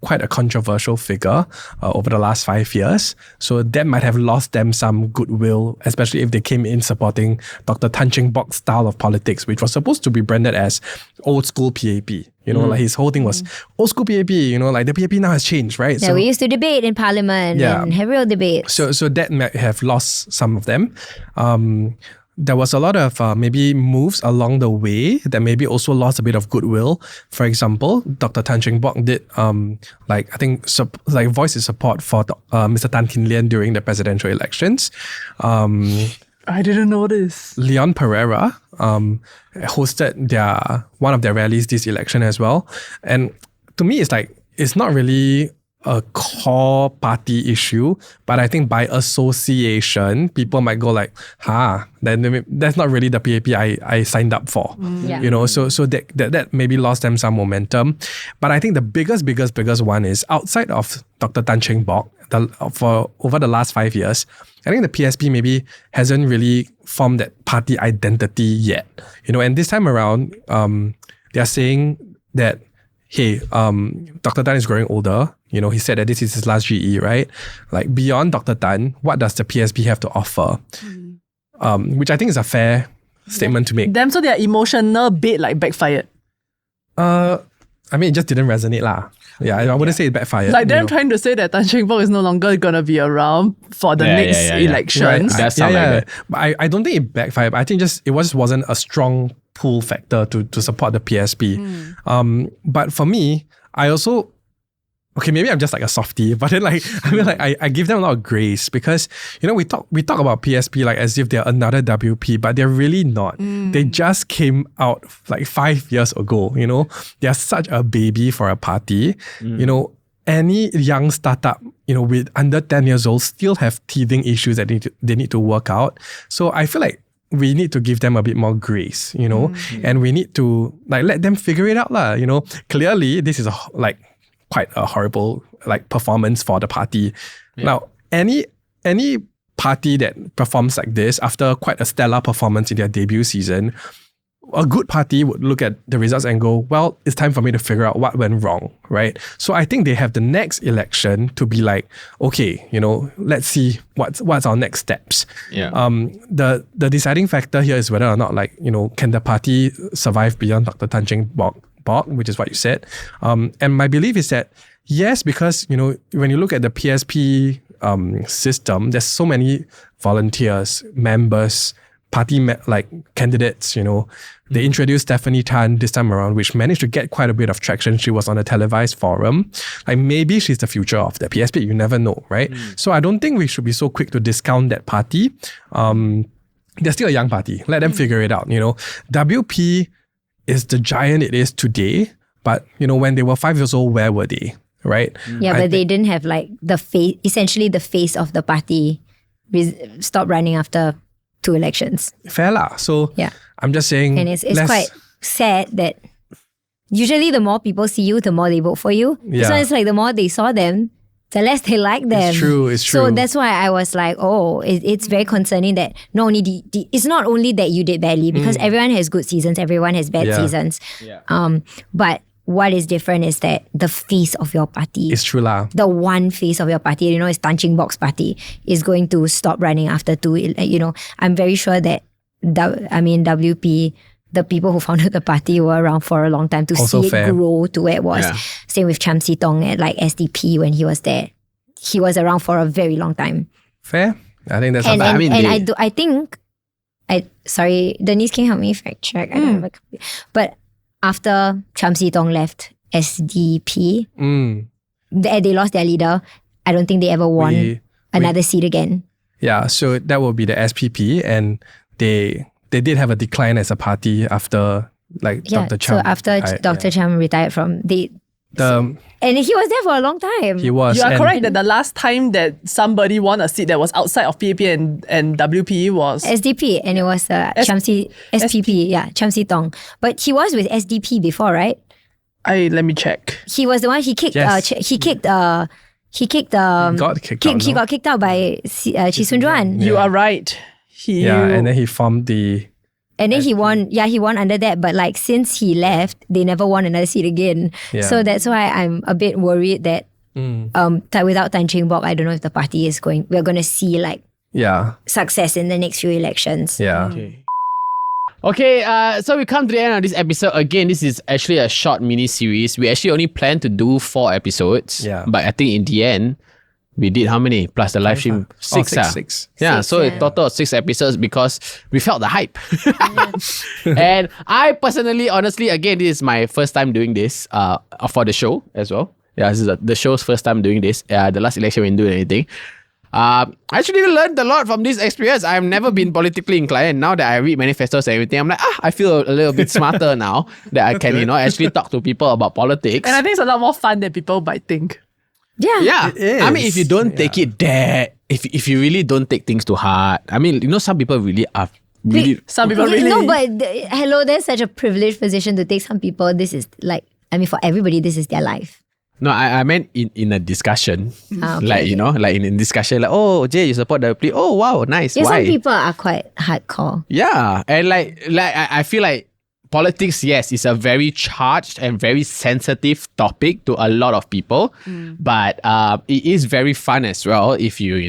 quite a controversial figure over the last 5 years. So that might have lost them some goodwill, especially if they came in supporting Dr. Tan Cheng Bok's style of politics, which was supposed to be branded as old school PAP. Like his whole thing was old school PAP, like the PAP now has changed, right? Yeah, we used to debate in Parliament and have real debates. So that might have lost some of them. There was a lot of maybe moves along the way that maybe also lost a bit of goodwill. For example, Dr. Tan Cheng Bok did voice his support for Mr. Tan Tin Lian during the presidential elections. I didn't know this. Leon Pereira hosted one of their rallies this election as well. And to me, it's not really a core party issue, but I think by association, people might go like, then that's not really the PAP I signed up for. So that maybe lost them some momentum. But I think the biggest one is outside of Dr. Tan Cheng Bok, for over the last 5 years, I think the PSP maybe hasn't really formed that party identity yet. And this time around, they're saying that, hey, Dr. Tan is growing older. He said that this is his last GE, right? Like beyond Dr. Tan, what does the PSP have to offer? Which I think is a fair statement to make. So their emotional bait backfired. It just didn't resonate lah. Yeah, I wouldn't say it backfired. Like them trying to say that Tan Cheng Bok is no longer gonna be around for the next elections. Right. But I don't think it backfired. I think it wasn't a strong pull factor to support the PSP. But for me, I also, maybe I'm just like a softie, but then I give them a lot of grace because we talk about PSP as if they're another WP, but they're really not. They just came out 5 years ago. They're such a baby for a party. Any young startup with under 10 years old still have teething issues that they need to work out. So I feel like we need to give them a bit more grace, and we need to let them figure it out lah. Clearly this is quite a horrible performance for the party. Now, any party that performs like this after quite a stellar performance in their debut season, a good party would look at the results and go, well, it's time for me to figure out what went wrong, right? So I think they have the next election to be let's see what's our next steps. The deciding factor here is whether or not can the party survive beyond Dr. Tan Cheng Bok, which is what you said. And my belief is that yes, because when you look at the PSP system, there's so many volunteers, members, party candidates. They introduced Stephanie Tan this time around, which managed to get quite a bit of traction. She was on a televised forum. Maybe she's the future of the PSP. You never know, right? So I don't think we should be so quick to discount that party. They're still a young party. Let them figure it out. WP is the giant it is today, but when they were 5 years old, where were they, right? But they didn't have the face. Essentially, the face of the party stopped running after 2 elections. Fair lah. So I'm just saying, and it's quite sad that usually the more people see you, the more they vote for you. So it's the more they saw them, the less they like them. It's true. So that's why I was it's very concerning that not only it's not only that you did badly, because everyone has good seasons, everyone has bad seasons. But what is different is that the face of your party, it's true lah. The one face of your party, is Tan Cheng Bok's party, is going to stop running after 2. I'm very sure that WP, the people who founded the party, were around for a long time to also see fair. It grow to where it was. Same with Cham Si Tong at SDP when he was there. He was around for a very long time. Fair. I think that's sorry, Denise, can you help me fact check? I don't have a copy. But after Cham Si Tong left SDP, they lost their leader. I don't think they ever won another seat again. Yeah, so that will be the SPP, and they did have a decline as a party after Dr. Cham. So after Dr. Cham retired from and he was there for a long time. He was. You are correct that the last time that somebody won a seat that was outside of PAP and WP was SDP, and it was SPP, Cham Si Tong. But he was with SDP before, right? Let me check. He was the one he kicked. He got kicked out by Chee Soon Juan. You are right. And then he formed the And then he won under that. But like since he left, they never won another seat again. Yeah. So that's why I'm a bit worried that without Tan Cheng Bock, I don't know if the party we're going to see like success in the next few elections. Yeah. Okay, so we come to the end of this episode. Again, this is actually a short mini series. We actually only planned to do 4 episodes. Yeah. But I think in the end, we did how many? Plus the live stream? 6. Six. Yeah, Six, so a total of 6 episodes because we felt the hype. And I personally, honestly, again, this is my first time doing this for the show as well. Yeah, this is the show's first time doing this. The last election we didn't do anything. I actually learned a lot from this experience. I've never been politically inclined. Now that I read manifestos and everything, I'm like, I feel a little bit smarter now that I can, actually talk to people about politics. And I think it's a lot more fun than people might think. Yeah. Yeah. It is. I mean, if you don't take it that, if you really don't take things too hard, I mean, some people really are really... Some people really... No, but hello, there's such a privileged position to take. Some people, this is like, I mean, for everybody, this is their life. No, I meant in a discussion. Okay. Like in discussion, like, oh, Jay, you support the plea. Oh, wow, nice. Yeah, Why? some people are quite hardcore. Yeah. And I feel like politics, yes, is a very charged and very sensitive topic to a lot of people. But it is very fun as well if you,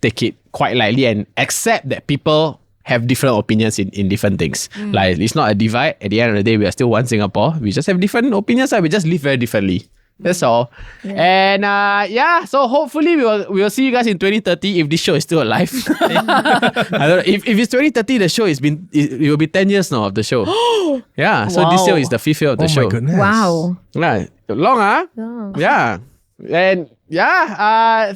take it quite lightly and accept that people have different opinions in different things. Like, it's not a divide. At the end of the day, we are still one Singapore. We just have different opinions and we just live very differently. That's all. Yeah. And so hopefully we will see you guys in 2030 if this show is still alive. I don't know. If it's 2030, the show it will be 10 years now of the show. Yeah. So this year is the 5th year of the show. Oh my goodness. Wow. Yeah. Long, huh? Long. Yeah. And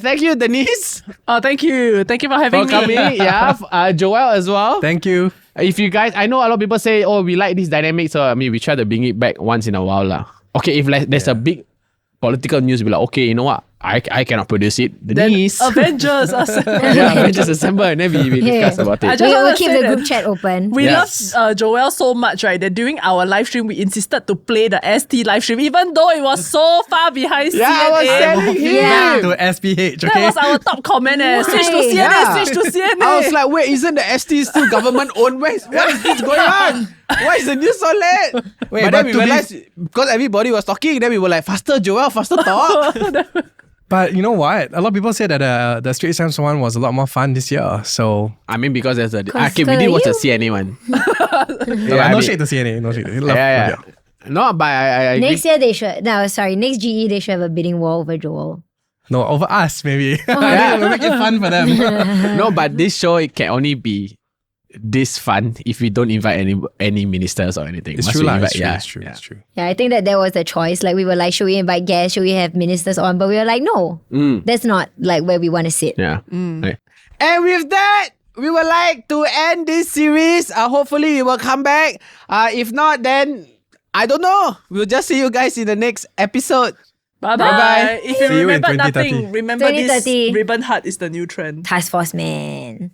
thank you, Denise, Oh, thank you. Thank you for having for me. coming. Yeah. Joel as well. Thank you. If you guys, I know a lot of people say, oh, we like this dynamic, so I mean, we try to bring it back once in a while lah. Okay, if there's a big political news, be like, okay, you know what? I cannot produce it. Then Denise. Avengers. Avengers Assemble, and then we discuss about I it. just We'll want to keep say the that group chat open. we Yes. love Joel so much, right? That during our live stream, we insisted to play the ST live stream, even though it was so far behind Yeah, I was CNA. telling him. Yeah. To SPH, That okay? was our top comment. Switch to Why? CNA, Yeah. switch to CNA. I was like, wait, isn't the ST still government owned? What is this going on? Why is the news so late? Wait, but but then we to be- realized, because everybody was talking, then we were like, faster, Joel, faster talk. But you know what? A lot of people say that the Straits Times one was a lot more fun this year. So I mean, because there's we Cause didn't watch the you- CNA one. no I mean- shade to CNA. No shade. Yeah. No, but I agree. Next year they should. No, sorry. Next GE they should have a bidding war over Joel. No, over us maybe. Yeah. We'll make it fun for them. No, but this show, it can only be this fun if we don't invite any ministers or anything. It's Must true, we lah. invite- It's true. yeah. It's true. Yeah, I think that was the choice. Like we were like, should we invite guests? Should we have ministers on? But we were like, no, that's not like where we want to sit. Yeah. Right. And with that, we would like to end this series. Hopefully we will come back. If not, then I don't know. We'll just see you guys in the next episode. Bye-bye. Bye-bye. If you See you in remember 2030. nothing, remember this 2030. ribbon heart is the new trend. Task Force man.